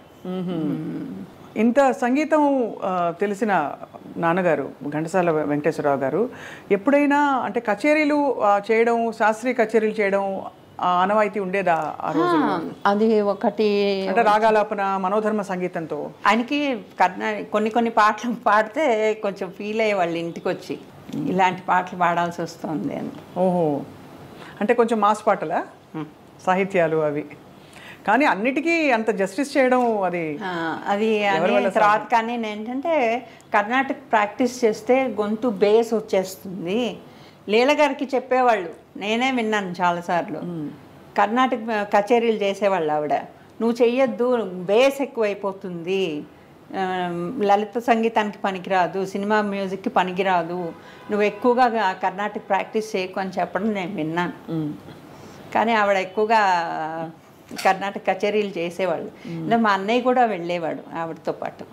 ఇంత సంగీతం తెలిసిన నాన్నగారు ఘంటసాల వెంకటేశ్వరరావు గారు ఎప్పుడైనా అంటే కచేరీలు చేయడం, శాస్త్రీయ కచేరీలు చేయడం ఆనవాయితీ ఉండేదా ఆ రోజు? అది ఒకటి అంటే రాగాలాపన, మనోధర్మ సంగీతంతో ఆయనకి కొన్ని పాటలు పాడితే కొంచెం ఫీల్ అయ్యే వాళ్ళు ఇంటికి వచ్చి, ఇలాంటి పాటలు పాడాల్సి వస్తుంది అని. ఓహో, అంటే కొంచెం మాస్ పాటలా సాహిత్యాలు అవి, కానీ అన్నిటికీ అంత జస్టిస్ చేయడం అది తర్వాత. కానీ ఏంటంటే కర్ణాటక ప్రాక్టీస్ చేస్తే గొంతు బేస్ వచ్చేస్తుంది. లీల గారికి చెప్పేవాళ్ళు, నేనే విన్నాను చాలాసార్లు. కర్ణాటక కచేరీలు చేసేవాళ్ళు ఆవిడ, నువ్వు చెయ్యొద్దు, బేస్ ఎక్కువైపోతుంది, లలిత సంగీతానికి పనికిరాదు, సినిమా మ్యూజిక్కి పనికిరాదు, నువ్వు ఎక్కువగా కర్ణాటక ప్రాక్టీస్ చేయకు అని చెప్పడం నేను విన్నాను. కానీ ఆవిడ ఎక్కువగా కర్ణాటక కచేరీలు చేసేవాళ్ళు. మా అన్నయ్య కూడా వెళ్ళేవాడు ఆవిడతో పాటు.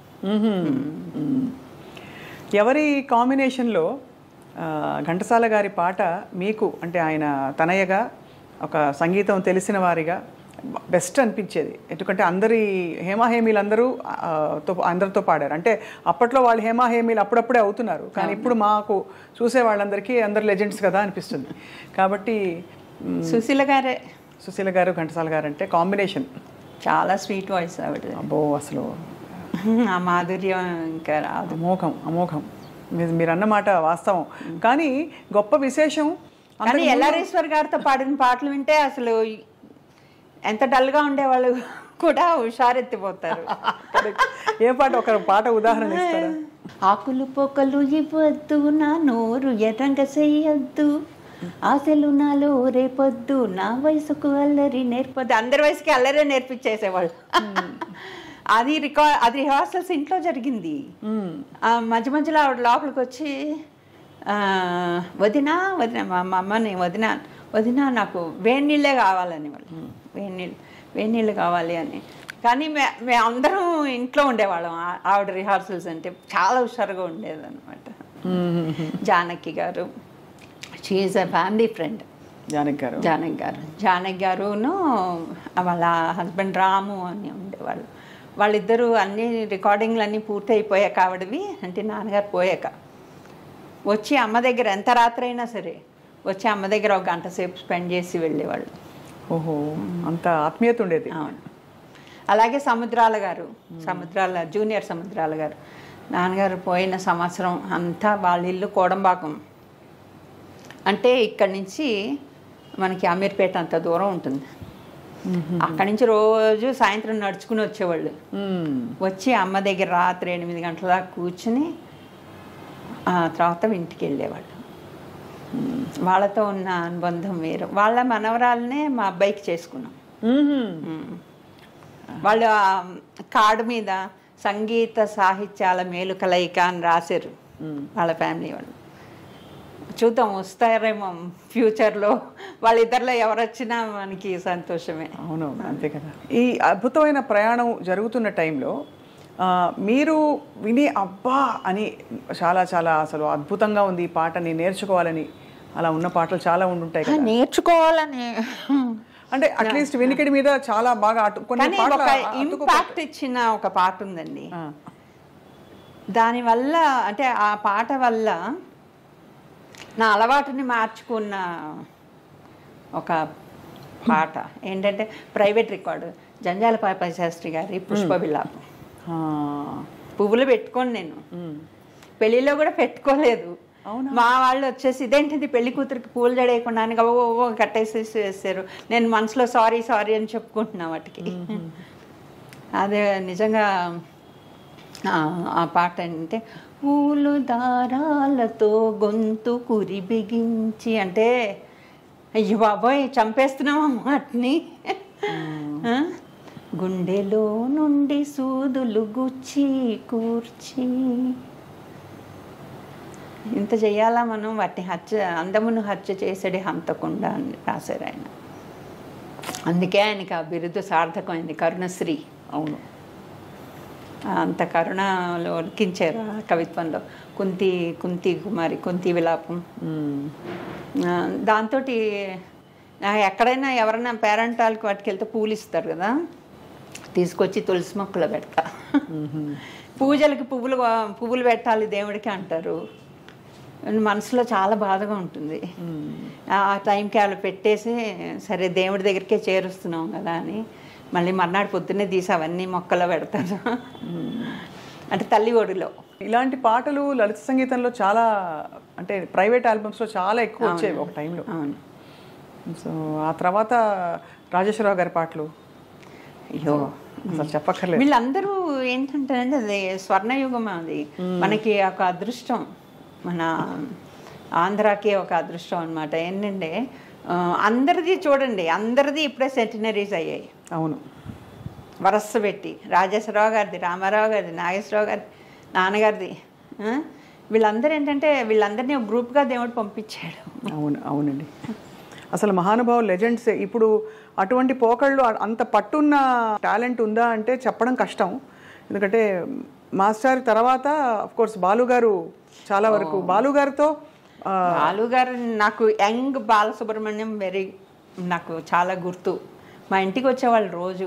ఎవరి కాంబినేషన్లో ఘంటసాల గారి పాట మీకు అంటే ఆయన తనయ్యగా, ఒక సంగీతం తెలిసిన వారిగా బెస్ట్ అనిపించేది. ఎందుకంటే హేమీలందరూ అందరితో పాడారు. అంటే అప్పట్లో వాళ్ళు హేమీలు అప్పుడప్పుడే అవుతున్నారు, కానీ ఇప్పుడు మాకు చూసే వాళ్ళందరికీ అందరు లెజెండ్స్ కదా అనిపిస్తుంది. కాబట్టి సుశీల గారు ఘంటసాల గారు అంటే కాంబినేషన్. చాలా స్వీట్ వాయిస్ ఆవిడ. అబ్బో, అసలు ఆ మాధుర్యం ఇంకా రాదు. అమోఘం. మీరు అన్నమాట వాస్తవం. కానీ గొప్ప విశేషం, కానీ ఎల్ఆరేశ్వర్ గారితో పాడిన పాటలు వింటే అసలు ఎంత డల్గా ఉండేవాళ్ళు కూడా హుషారెత్తిపోతారు. ఏ పాట, ఒక పాట ఉదాహరణ ఇస్తారా? ఆకులు పొక్కలు ఇవ్వద్దు, నా నోరు ఎర్రంగ చెయ్యొద్దు, ఆశలు నాలో రేపొద్దు, నా వయసుకు అల్లరి నేర్పొద్దు. అందరి వయసుకి అల్లరే నేర్పించేసేవాళ్ళు. అది రిహార్సల్స్ ఇంట్లో జరిగింది. మధ్య మధ్యలో ఆవిడ లోపలికి వచ్చి వదినా మా అమ్మని వదినా నాకు వేడి నీళ్ళే కావాలని, వాళ్ళు వేడి నీళ్ళు కావాలి అని. కానీ మేమందరం ఇంట్లో ఉండేవాళ్ళం. ఆవిడ రిహార్సల్స్ అంటే చాలా హుషారుగా ఉండేది అనమాట. Janaki garu, she is a family friend. Janaki గారును వాళ్ళ హస్బెండ్ రాము అని ఉండేవాళ్ళు. వాళ్ళిద్దరూ అన్ని రికార్డింగ్లు అన్నీ పూర్తి అయిపోయాక ఆవిడవి, అంటే నాన్నగారు పోయాక వచ్చి అమ్మ దగ్గర ఎంత రాత్రి అయినా సరే వచ్చి అమ్మ దగ్గర ఒక గంట సేపు స్పెండ్ చేసి వెళ్ళేవాళ్ళు. ఓహో, అంత ఆత్మీయత ఉండేది. అవును. అలాగే జూనియర్ సముద్రాల గారు నాన్నగారు పోయిన సంవత్సరం అంతా వాళ్ళ ఇల్లు కోడంబాకం. అంటే ఇక్కడి నుంచి మనకి అమీర్పేట అంత దూరం ఉంటుంది. అక్కడి నుంచి రోజు సాయంత్రం నడుచుకుని వచ్చేవాళ్ళు. వచ్చి అమ్మ దగ్గర రాత్రి 8 గంటల దాకా కూర్చుని తర్వాత ఇంటికి వెళ్ళేవాళ్ళు. వాళ్ళతో ఉన్న అనుబంధం వేరు. వాళ్ళ మనవరాలనే మా అబ్బాయికి చేసుకున్నాం. వాళ్ళు కార్డు మీద సంగీత సాహిత్యాల మేలు కలయిక అని రాశారు వాళ్ళ ఫ్యామిలీ వాళ్ళు. చూద్దాం, వస్తారేమో ఫ్యూచర్లో. వాళ్ళిద్దరిలో ఎవరు వచ్చినా మనకి సంతోషమే. అవును, అంతే కదా. ఈ అద్భుతమైన ప్రయాణం జరుగుతున్న టైంలో మీరు విని అబ్బా అని చాలా చాలా అసలు అద్భుతంగా ఉంది ఈ పాటని నేర్చుకోవాలని అలా ఉన్న పాటలు చాలా ఉండుంటాయి కదా. నేర్చుకోవాలని అంటే అట్లీస్ట్ వినికిడి మీద చాలా బాగా ఇంపాక్ట్ ఇచ్చిన ఒక పాట ఉందండి. దానివల్ల అంటే ఆ పాట వల్ల నా అలవాటుని మార్చుకున్న ఒక పాట ఏంటంటే ప్రైవేట్ రికార్డు, జంజాల పాపయ్య శాస్త్రి గారి పుష్ప విలాపం. పువ్వులు పెట్టుకోను నేను, పెళ్ళిలో కూడా పెట్టుకోలేదు. మా వాళ్ళు వచ్చేసి ఇదేంటిది పెళ్లి కూతురికి పూలు జడేయకుండా ఓ కట్టేసేసి వేసారు. నేను మనసులో సారీ అని చెప్పుకుంటున్నా వాటికి. అదే నిజంగా ఆ పాట అంటే పూలు దారాలతో గొంతు కురి బిగించి, అంటే అయ్యో బాబోయ్ చంపేస్తున్నాం వాటిని. గుండెలో నుండి సూదులు గుచ్చి కూర్చి ఇంత చెయ్యాలా మనం, వాటిని అందమును హత్య చేసేది హంతకుండా అని రాశారు ఆయన. అందుకే ఆయనకి ఆ బిరుదు సార్థకమైంది, కరుణశ్రీ. అవును, అంత కరుణలో ఉలికించారు ఆ కవిత్వంలో. కుంతి కుమారి, కుంతి విలాపం. దాంతో ఎక్కడైనా ఎవరైనా పేరెంటాలకి వాటికి వెళ్తే పూలు ఇస్తారు కదా, తీసుకొచ్చి తులసి మొక్కలు పెడతా. పూజలకి పువ్వులు పెట్టాలి దేవుడికి అంటారు. మనసులో చాలా బాధగా ఉంటుంది. ఆ టైంకి వాళ్ళు పెట్టేసి సరే దేవుడి దగ్గరికే చేరుస్తున్నాం కదా అని మళ్ళీ మర్నాడు పొద్దున్నే తీసి అవన్నీ మొక్కలో పెడతాను. అంటే తల్లి ఒడిలో. ఇలాంటి పాటలు లలిత సంగీతంలో చాలా, అంటే ప్రైవేట్ ఆల్బమ్స్లో చాలా ఎక్కువ వచ్చేవి ఒక టైంలో. అవును. సో ఆ తర్వాత రాజేశ్వరరావు గారి పాటలు అయ్యో అసలు చెప్పక్కర్లేదు. వీళ్ళందరూ ఏంటంటే అది స్వర్ణయుగం. అది మనకి ఒక అదృష్టం, మన ఆంధ్రాకి ఒక అదృష్టం అనమాట. ఏంటంటే అందరిది చూడండి, అందరిది ఇప్పుడే సెంటినరీస్ అయ్యాయి. అవును, వరస పెట్టి రాజేశ్వరరావు గారిది, రామారావు గారిది, నాగేశ్వరరావు గారిది, నాన్నగారిది. వీళ్ళందరూ ఏంటంటే వీళ్ళందరినీ ఒక గ్రూప్గా దేవుడు పంపించాడు. అవునండి, అసలు మహానుభావులు, లెజెండ్స్. ఇప్పుడు అటువంటి పోకళ్ళు, అంత పట్టున్న టాలెంట్ ఉందా అంటే చెప్పడం కష్టం. ఎందుకంటే మాస్టర్ తర్వాత అఫ్కోర్స్ బాలుగారు, చాలా వరకు బాలుగారితో. బాలుగారు నాకు యంగ్ బాలసుబ్రహ్మణ్యం నాకు చాలా గుర్తు. మా ఇంటికి వచ్చేవాళ్ళు రోజు.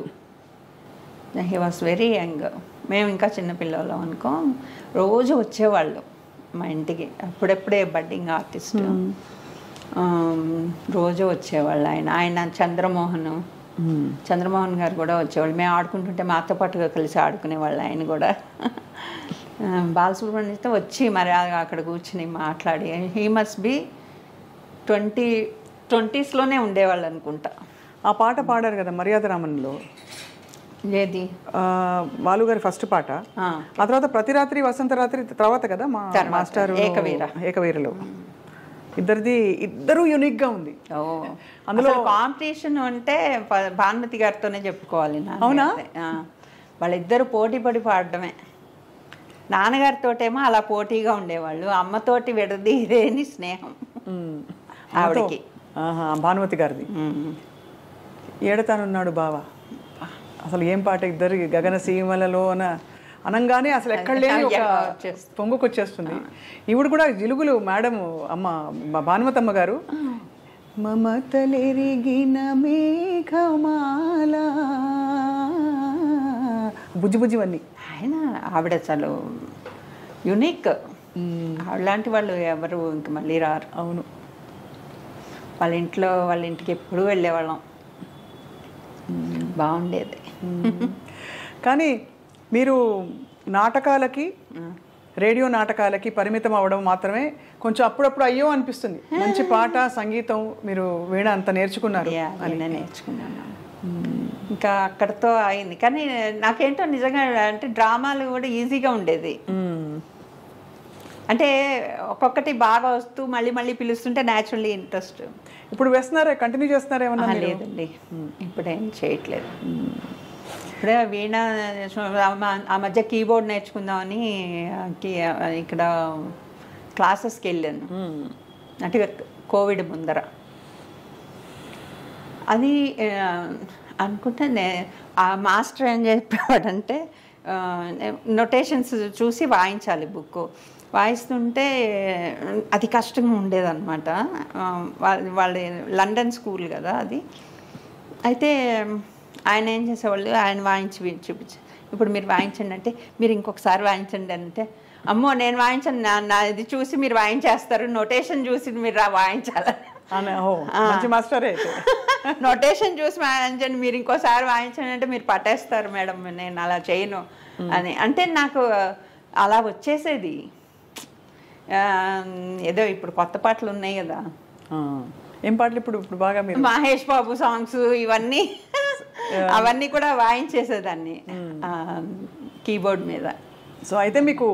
హీ వాస్ వెరీ యంగ్, మేము ఇంకా చిన్నపిల్లలం అనుకో. రోజు వచ్చేవాళ్ళు మా ఇంటికి, అప్పుడెప్పుడే బడ్డింగ్ ఆర్టిస్ట్. రోజు వచ్చేవాళ్ళు. ఆయన చంద్రమోహన్ గారు కూడా వచ్చేవాళ్ళు. మేము ఆడుకుంటుంటే మాతో పాటుగా కలిసి ఆడుకునేవాళ్ళు ఆయన కూడా. బాలసుబ్రహ్మణ్యంతో వచ్చి మరి అక్కడ కూర్చుని మాట్లాడి, హీ మస్ట్ బి 20s ఉండేవాళ్ళు అనుకుంటా. ఆ పాట పాడారు కదా మర్యాద రామన్లో, ఏది బాలుగారి ఫస్ట్ పాట. ఆ తర్వాత ప్రతి రాత్రి వసంత రాత్రి తర్వాత కదా మా మాస్టర్ ఏకవీరలో. ఇద్దరు యూనిక్ గా ఉంది. అందులో కాంపిటీషన్ అంటే భానుమతి గారితోనే చెప్పుకోవాలి. అవునా? వాళ్ళిద్దరు పోటీ పడి పాడటమే. నాన్నగారితోటేమో అలా పోటీగా ఉండేవాళ్ళు, అమ్మతోటి విడదీరేని స్నేహం ఆవిడకి. భానుమతి గారిది ఏడతానున్నాడు బావా, అసలు ఏం పాట! ఇద్దరు గగన సీమలలోన అనంగానే అసలు ఎక్కడ లేని ఒక పొంగుకొచ్చేస్తుంది. ఈవిడ కూడా జిలుగులు మేడం అమ్మ భానుమతమ్మ గారు, మమతలెరిగిన మేఘమాల, బుజ్జి బుజ్జివన్నీ. ఆవిడ అసలు యునిక్. అలాంటి వాళ్ళు ఎవరు ఇంక మళ్ళీ రారు. అవును. వాళ్ళ ఇంటికి ఎప్పుడు వెళ్ళేవాళ్ళం, బాగుండేది. కానీ మీరు నాటకాలకి, రేడియో నాటకాలకి పరిమితం అవ్వడం మాత్రమే కొంచెం అప్పుడప్పుడు అయ్యో అనిపిస్తుంది. మంచి పాట, సంగీతం మీరు వీణ అంత నేర్చుకున్నారు. నేర్చుకున్నాను, ఇంకా అక్కడితో అయింది. కానీ నాకేంటో నిజంగా అంటే డ్రామాలు కూడా ఈజీగా ఉండేది. అంటే ఒక్కొక్కటి బాగా వస్తూ మళ్ళీ మళ్ళీ పిలుస్తుంటే న్యాచురల్లీ ఇంట్రెస్ట్. ఇప్పుడు వేస్తున్నారా, కంటిన్యూ చేస్తున్నారా ఏమన్నా? లేదండి, ఇప్పుడేం చేయట్లేదు. ఇప్పుడే వీణ ఆ మధ్య కీబోర్డ్ నేర్చుకుందామని ఇక్కడ క్లాసెస్కి వెళ్ళాను, అంటే కోవిడ్ ముందర. అది అనుకుంటే ఆ మాస్టర్ ఏం చెప్పేవాడంటే నొటేషన్స్ చూసి వాయించాలి. బుక్ వాయిస్తుంటే అది కష్టంగా ఉండేదన్నమాట. వాళ్ళ లండన్ స్కూల్ కదా అది. అయితే ఆయన ఏం చేసేవాళ్ళు, ఆయన వాయించి చూపించి, ఇప్పుడు మీరు వాయించండి అంటే, మీరు ఇంకొకసారి వాయించండి అంటే, అమ్మో నేను వాయించండి, నా ఇది చూసి మీరు వాయించేస్తారు, నొటేషన్ చూసి మీరు వాయించాలని. నొటేషన్ చూసి వాయించండి, మీరు ఇంకోసారి వాయించండి అంటే మీరు పట్టేస్తారు మేడం, నేను అలా చేయను అని. అంటే నాకు అలా వచ్చేసేది. ఏదో ఇప్పుడు కొత్త పాటలు ఉన్నాయి కదా, ఏం పాటలు ఇప్పుడు బాగా మహేష్ బాబు సాంగ్స్ ఇవన్నీ అవన్నీ కూడా వాయించేసేదాన్ని కీబోర్డ్ మీద. సో అయితే మీకు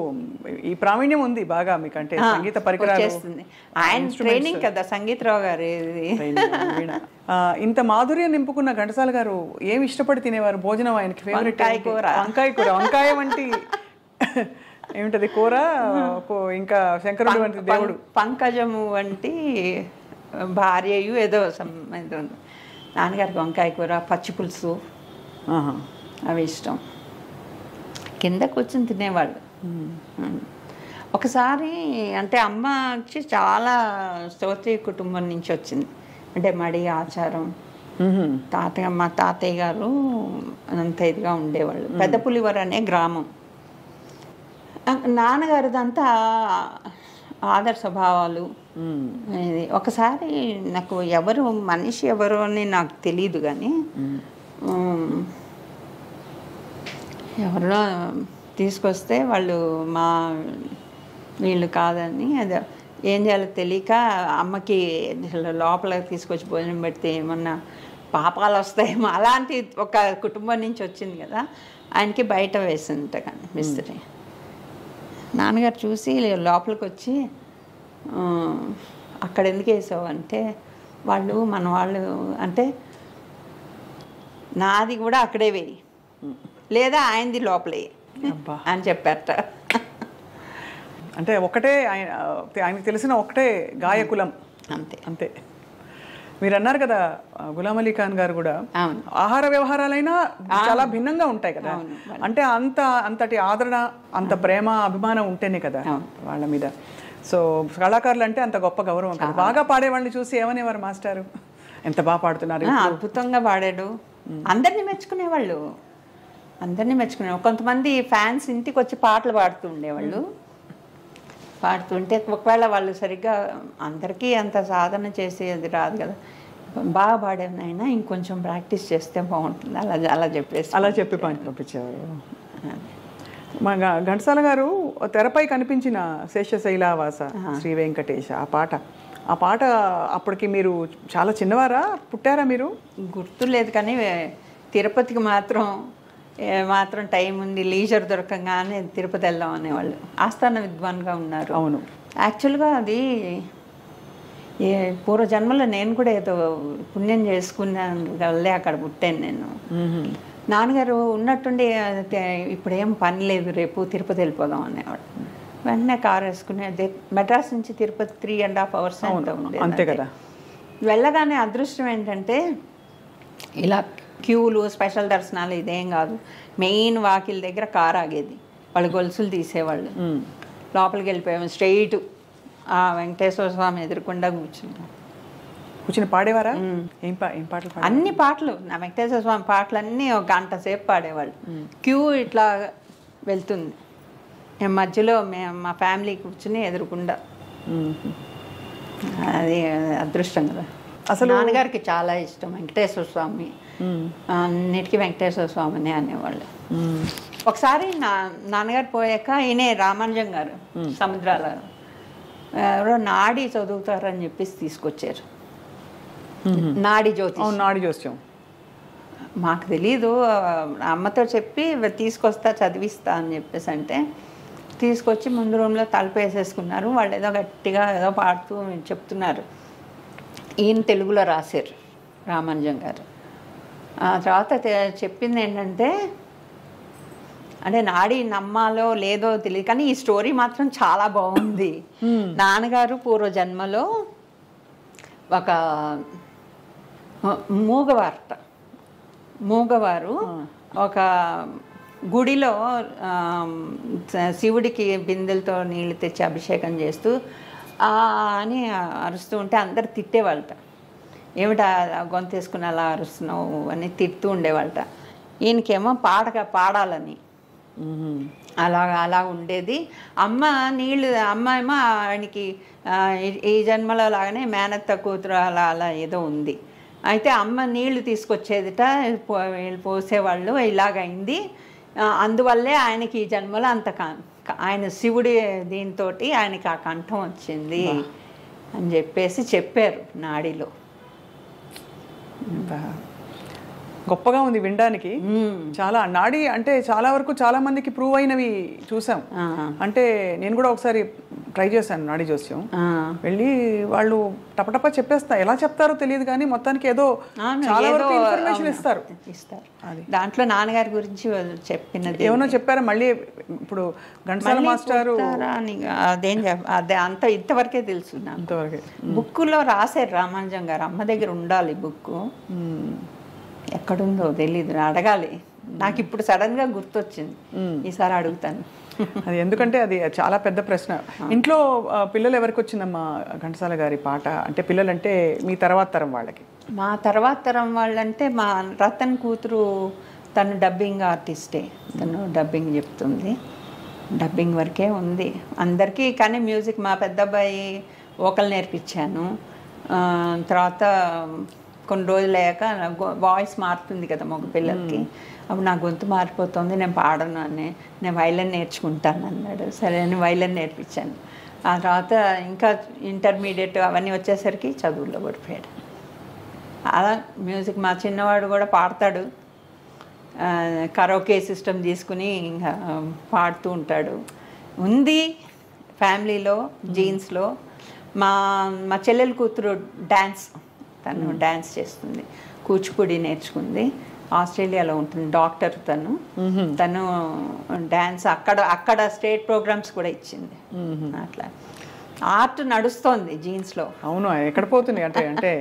ఈ ప్రావీణ్యం ఉంది బాగా మీకు, అంటే సంగీత పరికరాలు చేస్తుంది. ఆయన ట్రైనింగ్ కదా సంగీతరావు గారు. ఇంత మాధుర్యం నింపుకున్న ఘంటసాల గారు ఏమి ఇష్టపడి తినేవారు భోజనం? ఆయనకి ఫేవరెట్ వంకాయ కూర. వంకాయ వంటి ఏమిటది కూర, ఇంకా శంకరుడు వంటి దేవుడు, పంకజము వంటి భార్యయు ఏదో నాన్నగారికి వంకాయ కూర, పచ్చి పులుసు అవి ఇష్టం. కింద కూర్చొని తినేవాళ్ళు. ఒకసారి అంటే అమ్మ వచ్చి చాలా స్తోత్రీయ కుటుంబం నుంచి వచ్చింది, అంటే మడి ఆచారం. మా తాతయ్య గారు అంత ఇదిగా ఉండేవాళ్ళు. పెద్ద పులివర అనే గ్రామం. నాన్నగారిదంతా ఆదర్శ స్వభావాలు. ఒకసారి నాకు మనిషి ఎవరు అని నాకు తెలియదు, కానీ ఎవరో తీసుకొస్తే వాళ్ళు వీళ్ళు కాదని, అది ఏం చేయాలో తెలియక అమ్మకి లోపలికి తీసుకొచ్చి భోజనం పెడితే ఏమన్నా పాపాలు వస్తాయేమో అలాంటి ఒక కుటుంబం నుంచి వచ్చింది కదా. ఆయనకి బయట వేసింది కానీ మిస్త్రీ. నాన్నగారు చూసి లోపలికి వచ్చి, అక్కడ ఎందుకు వేసావు అంటే, మన వాళ్ళు అంటే నాది కూడా అక్కడే వేయి, లేదా ఆయనది లోపలే అని చెప్పారట. అంటే ఒకటే ఆయనకు తెలిసిన ఒకటే గాయకులం, అంతే అంతే. మీరు అన్నారు కదా గులాం అలీ ఖాన్ గారు కూడా ఆహార వ్యవహారాలైనా చాలా భిన్నంగా ఉంటాయి కదా. అంటే అంతటి ఆదరణ, అంత ప్రేమ, అభిమానం ఉంటేనే కదా వాళ్ళ మీద. సో కళాకారులు అంటే అంత గొప్ప గౌరవం కదా. బాగా పాడేవాళ్ళని చూసి ఏమనేవారు మాస్టారు? ఎంత బాగా పాడుతున్నారు, అద్భుతంగా పాడాడు, అందరినీ మెచ్చుకునేవాళ్ళు, అందరినీ మెచ్చుకునేవాళ్ళు. కొంతమంది ఫ్యాన్స్ ఇంటికి వచ్చి పాటలు పాడుతూ ఉండేవాళ్ళు. పాడుతుంటే ఒకవేళ వాళ్ళు సరిగ్గా అందరికీ అంత సాధన చేసేది రాదు కదా, బాగా పాడేనైనా ఇంకొంచెం ప్రాక్టీస్ చేస్తే బాగుంటుంది అలా చెప్పి పంపించేవారు. మా ఘంటసాల గారు తెరపై కనిపించిన శేషశైలావాస శ్రీ వెంకటేశ ఆ పాట అప్పటికి మీరు చాలా చిన్నవారా, పుట్టారా మీరు? గుర్తులేదు, కానీ తిరుపతికి మాత్రం టైం ఉంది, లీజర్ దొరకంగానే తిరుపతి వెళ్దాం అనేవాళ్ళు. ఆస్థాన విద్వాన్గా ఉన్నారు. అవును, యాక్చువల్గా అది పూర్వజన్మలో నేను కూడా ఏదో పుణ్యం చేసుకున్నాను వల్లే అక్కడ పుట్టాను నేను. నాన్నగారు ఉన్నట్టుండి ఇప్పుడేం పని లేదు, రేపు తిరుపతి వెళ్ళిపోదాం అనేవాడు. వెంటనే కారు వేసుకుని మెడ్రాస్ నుంచి తిరుపతి 3.5 hours ఉంది అంతే కదా. వెళ్ళగానే అదృష్టం ఏంటంటే ఇలా క్యూలు స్పెషల్ దర్శనాలు ఇదేం కాదు, మెయిన్ వాకిల్ దగ్గర కారు ఆగేది, వాళ్ళు గొలుసులు తీసేవాళ్ళు. లోపలికి వెళ్ళిపోయాము స్ట్రెయిట్ వెంకటేశ్వర స్వామి ఎదురుకుండా కూర్చుని పాడేవారా? ఏం పాటలు? అన్ని పాటలు, నా వెంకటేశ్వర స్వామి పాటలు అన్నీ 1 గంట సేపు పాడేవాళ్ళు. క్యూ ఇట్లా వెళ్తుంది, మేము మధ్యలో మా ఫ్యామిలీ కూర్చుని ఎదురుకుండా. అది అదృష్టం కదా. అసలు నాన్నగారికి చాలా ఇష్టం వెంకటేశ్వర స్వామి, అన్నిటికీ వెంకటేశ్వర స్వామిని అనేవాళ్ళు. ఒకసారి నాన్నగారు పోయాక ఈయనే రామానుజం గారు సముద్రాల ఎవరో నాడి చదువుతారని చెప్పేసి తీసుకొచ్చారు. నాడి జ్యోతిష్యం మాకు తెలీదు, అమ్మతో చెప్పి తీసుకొస్తా చదివిస్తా అని చెప్పేసి అంటే తీసుకొచ్చి ముందు రూమ్లో తలుపేసేసుకున్నారు. వాళ్ళు ఏదో గట్టిగా ఏదో పాడుతూ చెప్తున్నారు. ఈయన తెలుగులో రాశారు రామానుజం గారు. ఆ తర్వాత చెప్పింది ఏంటంటే, అంటే నాడి నమ్మాలో లేదో తెలియదు కానీ ఈ స్టోరీ మాత్రం చాలా బాగుంది. నాన్నగారు పూర్వజన్మలో ఒక మూగవారు ఒక గుడిలో శివుడికి బిందెలతో నీళ్ళు తెచ్చి అభిషేకం చేస్తూ అని అరుస్తూ ఉంటే అందరు తిట్టేవాళ్ళట. ఏమిటా గొంతేసుకుని అలా అరుస్తున్నావు అని తిడుతూ ఉండేవాళ్ళట. ఈయనకేమో పాడాలని అలా ఉండేది. అమ్మ ఏమో ఆయనకి ఈ జన్మలో లాగానే మేనత్త కూతురు అలా ఏదో ఉంది. అయితే అమ్మ నీళ్లు తీసుకొచ్చేదిట, పోసేవాళ్ళు, ఇలాగైంది. అందువల్లే ఆయనకి ఈ జన్మలో ఆయన శివుడి దీంతో ఆయనకి ఆ కంఠం వచ్చింది అని చెప్పారు నాడిలో. గొప్పగా ఉంది వినడానికి. చాలా నాడి అంటే చాలా వరకు చాలా మందికి ప్రూవ్ అయినవి చూసాం. అంటే నేను కూడా ఒకసారి ట్రై చేశాను నాడి జోస్యం. వెళ్ళి వాళ్ళు టపటపా చెప్పేస్తా, ఎలా చెప్తారో తెలియదు కానీ మొత్తానికి ఏదో చాలా వరకు ఇన్ఫర్మేషన్ ఇస్తారు. దాంట్లో నాన్నగారి గురించి చెప్పినది ఏమన్నా చెప్పారా? మళ్ళీ ఇప్పుడు ఘంటసాల మాస్టారు అదే ఇంతవరకే తెలుసు. ఇంతవరకే బుక్కులో రాశారు రామానుజం గారు. అమ్మ దగ్గర ఉండాలి బుక్, ఎక్కడుందో తెలీదు, అడగాలి. నాకు ఇప్పుడు సడన్గా గుర్తొచ్చింది, ఈసారి అడుగుతాను. అది ఎందుకంటే అది చాలా పెద్ద ప్రశ్న. ఇంట్లో పిల్లలు ఎవరికి వచ్చిందమ్మా ఘంటసాల గారి పాట? అంటే పిల్లలంటే మీ తర్వాత తరం వాళ్ళకి. మా తర్వాత తరం వాళ్ళంటే మా రతన్ కూతురు, తను డబ్బింగ్ ఆర్టిస్టే, తను డబ్బింగ్ చెప్తుంది. డబ్బింగ్ వరకే ఉంది అందరికీ. కానీ మ్యూజిక్ మా పెద్ద అబ్బాయి వోకల్ నేర్పించాను. తర్వాత కొన్ని రోజులు అయ్యాక వాయిస్ మారుతుంది కదా మగ పిల్లలకి, అప్పుడు నా గొంతు మారిపోతుంది, నేను పాడను అని, నేను వైలన్ నేర్చుకుంటాను అన్నాడు. సరే అని వైలన్ నేర్పించాను. ఆ తర్వాత ఇంకా ఇంటర్మీడియట్ అవన్నీ వచ్చేసరికి చదువుల్లో పడిపోయాడు. అలా మ్యూజిక్ మా చిన్నవాడు కూడా పాడతాడు, కరోకే సిస్టమ్ తీసుకుని ఇంకా పాడుతూ ఉంటాడు. ఉంది ఫ్యామిలీలో, జీన్స్లో. మా చెల్లెలు కూతురు తను డ్యాన్స్ చేస్తుంది, కూచిపూడి నేర్చుకుంది, ఆస్ట్రేలియాలో ఉంటుంది, డాక్టర్ తను డ్యాన్స్ అక్కడ స్టేట్ ప్రోగ్రామ్స్ కూడా ఇచ్చింది. అట్లా ఆర్ట్ నడుస్తోంది జీన్స్లో. అవును, ఎక్కడ పోతుంది అంటే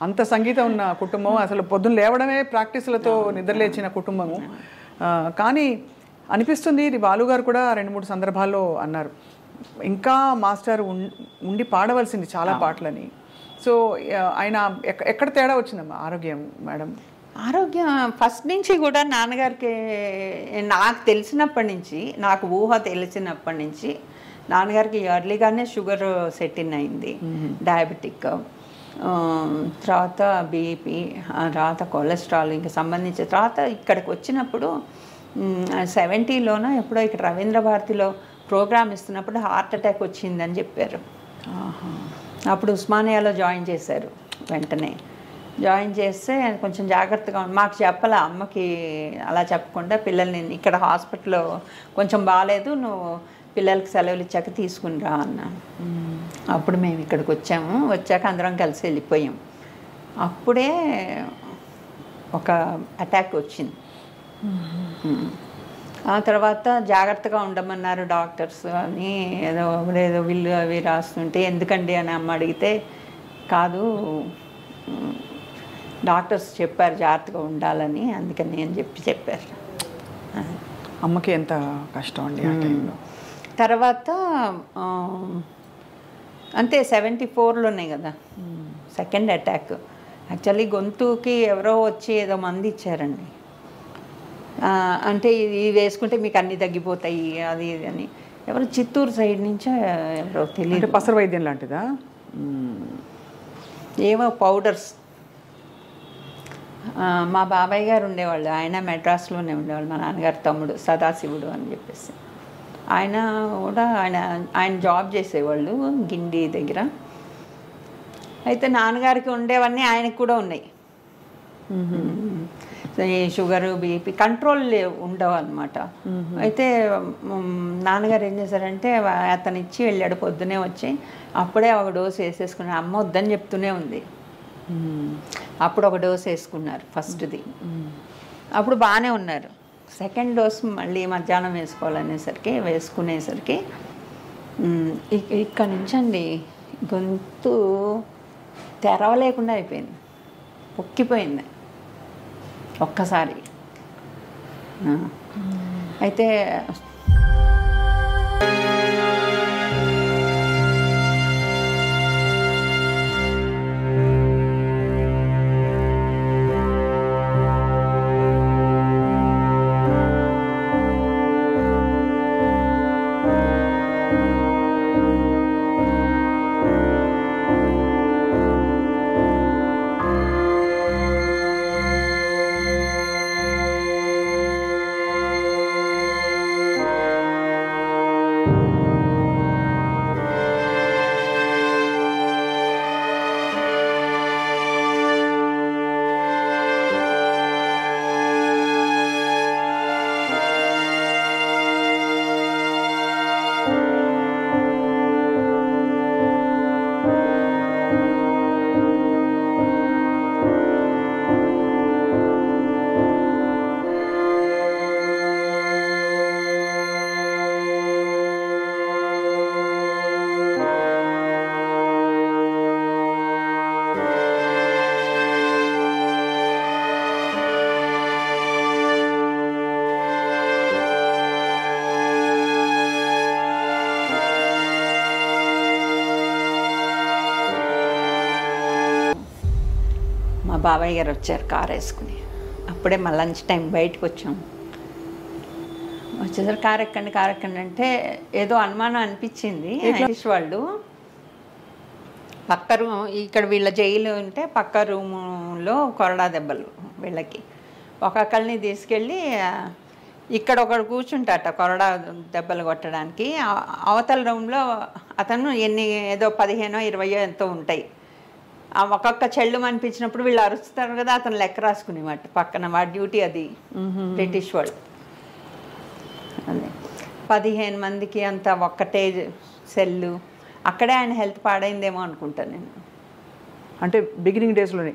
అంత సంగీతం ఉన్న కుటుంబం, అసలు పొద్దున్న లేవడమే ప్రాక్టీసులతో నిద్రలేచిన కుటుంబము. కానీ అనిపిస్తుంది, ఇది బాలుగారు కూడా 2-3 సందర్భాల్లో అన్నారు, ఇంకా మాస్టర్ ఉండి పాడవలసింది చాలా పాటలని. సో ఆయన ఎక్కడ తేడా వచ్చిందమ్మా ఆరోగ్యం మేడం? ఆరోగ్యం ఫస్ట్ నుంచి కూడా నాన్నగారికి నాకు తెలిసినప్పటి నుంచి, నాకు ఊహ తెలిసినప్పటి నుంచి నాన్నగారికి ఎర్లీగానే షుగర్ సెట్ ఇన్ అయింది, డయాబెటిక్, తర్వాత బీపీ, తర్వాత కొలెస్ట్రాల్ ఇంకా సంబంధించి. తర్వాత ఇక్కడికి వచ్చినప్పుడు 70లోనో ఎప్పుడో ఇక్కడ రవీంద్ర భారతిలో ప్రోగ్రామ్ ఇస్తున్నప్పుడు హార్ట్ అటాక్ వచ్చిందని చెప్పారు. అప్పుడు ఉస్మానియాలో జాయిన్ చేశారు. వెంటనే జాయిన్ చేస్తే కొంచెం జాగ్రత్తగా మాకు చెప్పాల, అమ్మకి అలా చెప్పకుండా పిల్లల్ని ఇక్కడ హాస్పిటల్లో కొంచెం బాగాలేదు, నువ్వు పిల్లలకి సెలవులు ఇచ్చాక తీసుకుని రా అన్నాను. అప్పుడు మేము ఇక్కడికి వచ్చాక అందరం కలిసి వెళ్ళిపోయాం. అప్పుడే ఒక అటాక్ వచ్చింది. ఆ తర్వాత జాగ్రత్తగా ఉండమన్నారు డాక్టర్స్ అని ఏదో వీళ్ళు అవి రాస్తుంటే, ఎందుకండి అని అమ్మ అడిగితే, కాదు డాక్టర్స్ చెప్పారు జాగ్రత్తగా ఉండాలని, అందుకని అని చెప్పారు. అమ్మకి ఎంత కష్టం అండి ఆ టైంలో. తర్వాత అంతే 74లోనే కదా సెకండ్ అటాక్. యాక్చువల్లీ గొంతుకి ఎవరో వచ్చి ఏదో మంది ఇచ్చారండి, అంటే ఇది వేసుకుంటే మీకు అన్నీ తగ్గిపోతాయి అది ఇది అని. ఎవరు చిత్తూరు సైడ్ నుంచో ఎవరో తెలియదు, పసర వైద్యం లాంటిదా, ఏవో పౌడర్స్. మా బాబాయ్ గారు ఉండేవాళ్ళు, ఆయన మెడ్రాస్లోనే ఉండేవాళ్ళు, మా నాన్నగారు తమ్ముడు సదాశివుడు అని చెప్పేసి. ఆయన కూడా ఆయన జాబ్ చేసేవాళ్ళు గిండి దగ్గర. అయితే నాన్నగారికి ఉండేవన్నీ ఆయనకు కూడా ఉన్నాయి. షుగరు బీపీ కంట్రోల్ ఉండవు అనమాట. అయితే నాన్నగారు ఏం చేశారంటే అతను ఇచ్చి వెళ్ళాడు, పొద్దునే వచ్చి అప్పుడే ఒక డోసు వేసేసుకున్నాడు. అమ్మ వద్దని చెప్తూనే ఉంది, అప్పుడు ఒక డోసు వేసుకున్నారు ఫస్ట్ది. అప్పుడు బాగానే ఉన్నారు. సెకండ్ డోస్ మళ్ళీ మధ్యాహ్నం వేసుకునేసరికి ఇక్కడ నుంచి అండి గొంతు తెరవలేకుండా అయిపోయింది, పొక్కిపోయింది ఒక్కసారి. అయితే బాబాయ్ గారు వచ్చారు కారు వేసుకుని. అప్పుడే మా లంచ్ టైం బయటకు వచ్చాం. వచ్చేసరికి కారు ఎక్కండి అంటే ఏదో అనుమానం అనిపించింది. ఇంగ్లీష్ వాళ్ళు పక్క రూమ్, ఇక్కడ వీళ్ళ జైలు ఉంటే పక్క రూములో కొరడా దెబ్బలు వీళ్ళకి. ఒక్కొక్కరిని తీసుకెళ్ళి ఇక్కడ ఒకడు కూర్చుంటాట కొరడా దెబ్బలు కొట్టడానికి. అవతల రూమ్లో అతను ఏదో 15 20 ఎంతో ఉంటాయి. ఆ ఒక్కొక్క చెల్లు అనిపించినప్పుడు వీళ్ళు అరుస్తారు కదా, అతను లెక్క రాసుకునేమాట పక్కన. వాడి డ్యూటీ అది. బ్రిటిష్ వాళ్ళు అదే 15 మందికి అంత ఒక్కటే సెల్లు. అక్కడే ఆయన హెల్త్ పాడైందేమో అనుకుంటాను నేను. అంటే బిగినింగ్ డేస్లోనే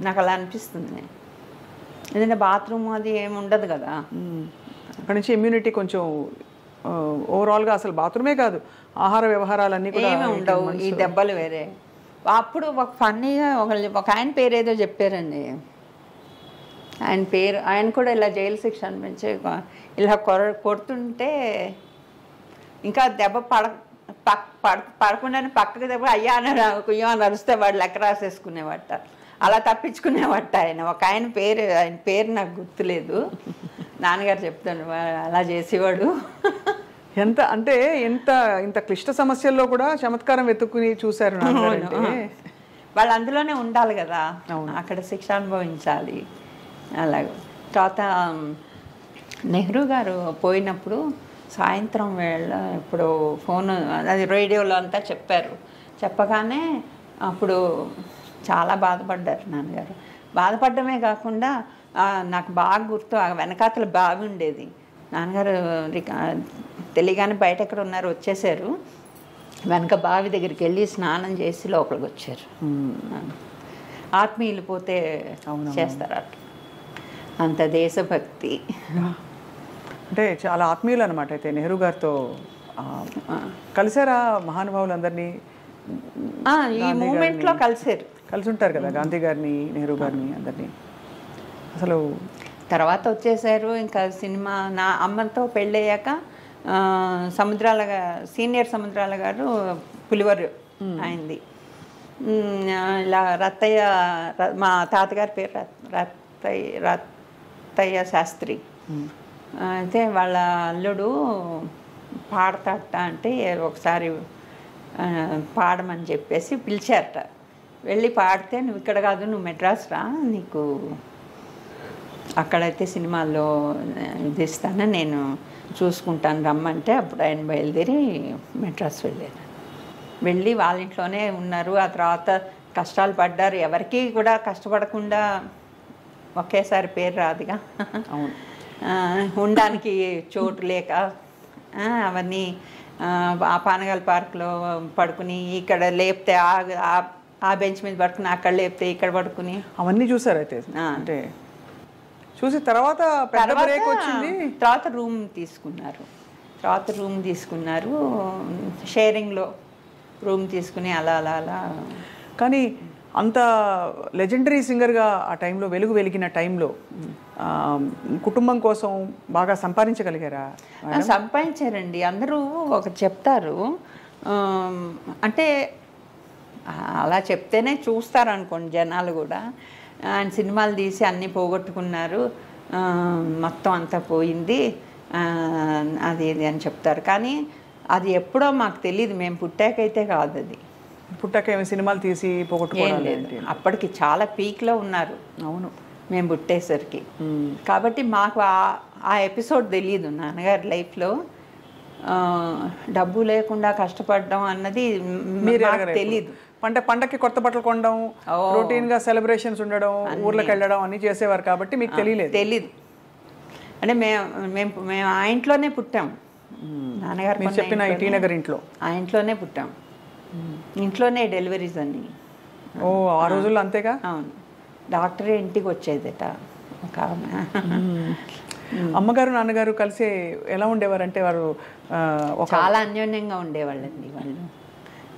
నాకు అలా అనిపిస్తుంది. ఎందుకంటే బాత్రూమ్ అది ఏమి ఉండదు కదా. అక్కడ నుంచి ఇమ్యూనిటీ కొంచెం ఓవరాల్గా అసలు బాత్రూమే కాదు, ఆహార వ్యవహారాలన్నీ కూడా ఏమి ఉండవు. ఈ దెబ్బలు వేరే. అప్పుడు ఒక ఫన్నీగా ఒక ఆయన పేరు ఏదో చెప్పారండి. ఆయన కూడా ఇలా జైలు శిక్ష అనిపించి ఇలా కొడుతుంటే ఇంకా దెబ్బ పడకుండానే పక్కకి దెబ్బ అయ్యా అని కుయ్యో అని అరిస్తే వాడు లెక్క రాసేసుకునేవాట. అలా తప్పించుకునేవాట ఆయన. ఒక ఆయన పేరు నాకు గుర్తులేదు, నాన్నగారు చెప్తాను అలా చేసేవాడు. ఎంత అంటే ఇంత క్లిష్ట సమస్యల్లో కూడా చమత్కారం వెతుక్కుని చూశారు నాన్నగారు. వాళ్ళు అందులోనే ఉండాలి కదా, అక్కడ శిక్ష అనుభవించాలి. అలాగే తర్వాత నెహ్రూ గారు పోయినప్పుడు సాయంత్రం వేళ ఇప్పుడు ఫోన్ అది రేడియోలో అంతా చెప్పారు. చెప్పగానే అప్పుడు చాలా బాధపడ్డారు నాన్నగారు. బాధపడమే కాకుండా నాకు బాగా గుర్తు, ఆ వెనకాతల బావి ఉండేది. నాన్నగారు తెలియగానే బయట ఎక్కడ ఉన్నారు వచ్చేసారు, వెనక బావి దగ్గరికి వెళ్ళి స్నానం చేసి లోపలికి వచ్చారు. ఆత్మీయులు పోతే చేస్తారు అట్లా, అంత దేశభక్తి. అంటే చాలా ఆత్మీయులు అనమాట. అయితే నెహ్రూ గారితో కలిసారా మహానుభావులందరినీ? ఈ మూమెంట్లో కలిసి ఉంటారు కదా, గాంధీ గారిని, నెహ్రూ గారిని, అందరినీ. అసలు తర్వాత వచ్చేసారు. ఇంకా సినిమా నా అమ్మతో పెళ్ళయ్యాక సీనియర్ సముద్రాల గారు పులివరు అయింది. ఇలా రత్తయ్య, మా తాతగారి పేరు రత్తయ్య శాస్త్రి. అయితే వాళ్ళ అల్లుడు పాడతాట అంటే ఒకసారి పాడమని చెప్పేసి పిలిచారట. వెళ్ళి పాడితే నువ్వు ఇక్కడ కాదు, నువ్వు మెడ్రాస్ రా, నీకు అక్కడైతే సినిమాల్లో ఇది ఇస్తాను, నేను చూసుకుంటాను రమ్మంటే అప్పుడు ఆయన బయలుదేరి మెడ్రాస్ వెళ్ళి వాళ్ళ ఇంట్లోనే ఉన్నారు. ఆ తర్వాత కష్టాలు పడ్డారు. ఎవరికి కూడా కష్టపడకుండా ఒకేసారి పేరు రాదుగా, ఉండడానికి చోటు లేక అవన్నీ ఆ పానగల్ పార్క్లో పడుకుని, ఇక్కడ లేపితే ఆ బెంచ్ మీద పడుకుని, అక్కడ లేపితే ఇక్కడ పడుకుని అవన్నీ చూసారు. అయితే అంటే చూసి తర్వాత బ్రేక్ వచ్చింది. తర్వాత రూమ్ తీసుకున్నారు, షేరింగ్లో రూమ్ తీసుకుని అలా అలా అలా. కానీ అంత లెజెండరీ సింగర్గా ఆ టైంలో వెలిగిన టైంలో కుటుంబం కోసం బాగా సంపాదించగలిగారా? సంపాదించారండి. అందరూ ఒకటి చెప్తారు, అంటే అలా చెప్తేనే చూస్తారు అనుకోండి జనాలు కూడా. ఆయన సినిమాలు తీసి అన్నీ పోగొట్టుకున్నారు, మొత్తం అంతా పోయింది అది ఇది అని చెప్తారు. కానీ అది ఎప్పుడో మాకు తెలియదు, మేము పుట్టాకైతే కాదు. అది పుట్టాక సినిమాలు తీసి పోగొట్టుకోలేదు, అప్పటికి చాలా పీక్లో ఉన్నారు. అవును, మేము పుట్టేసరికి. కాబట్టి మాకు ఆ ఎపిసోడ్ తెలియదు నాన్నగారి లైఫ్లో. డబ్బు లేకుండా కష్టపడడం అన్నది తెలీదు. పండక్కి కొత్త బట్టలు కొనడం, రొటీన్ గా సెలబ్రేషన్స్ ఉండడం, ఊర్లోకి వెళ్ళడం అన్ని చేసేవారు కాబట్టి మీకు తెలీదు. అంటే మేము ఆ ఇంట్లోనే పుట్టాం. నాన్నగారు చెప్పిన టీ నగర్ ఇంట్లో, ఆ ఇంట్లోనే పుట్టాం. ఇంట్లోనే డెలివరీస్ అన్ని. ఓ, ఆ రోజుల్లో అంతేగా. అవును, డాక్టరే ఇంటికి వచ్చేదట ఒక ఆమె. అమ్మగారు నాన్నగారు కలిసి ఎలా ఉండేవారంటే వారు చాలా అన్యోన్యంగా ఉండేవాళ్ళండి. వాళ్ళు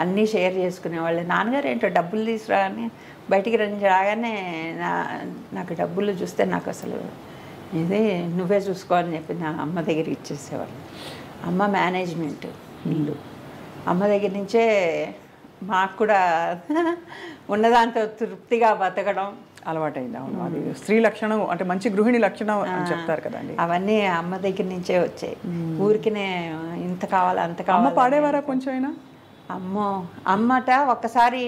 అన్నీ షేర్ చేసుకునేవాళ్ళు. నాన్నగారు ఏంటో డబ్బులు తీసుకురా అని బయటికి రాగానే నాకు డబ్బులు చూస్తే నాకు అసలు ఇది నువ్వే చూసుకో అని చెప్పి నా అమ్మ దగ్గరికి ఇచ్చేసేవాళ్ళు. అమ్మ మేనేజ్మెంట్ ఇల్లు, అమ్మ దగ్గర నుంచే మాకు కూడా ఉన్నదాంతో తృప్తిగా బతకడం అలవాటైంది. అవును, అది స్త్రీ లక్షణం, అంటే మంచి గృహిణి లక్షణం అని చెప్తారు కదండి. అవన్నీ అమ్మ దగ్గర నుంచే వచ్చాయి. ఊరికినే ఇంత కావాలి అంత కావాలి. అమ్మ పాడేవారా కొంచెం అయినా? అమ్మట ఒక్కసారి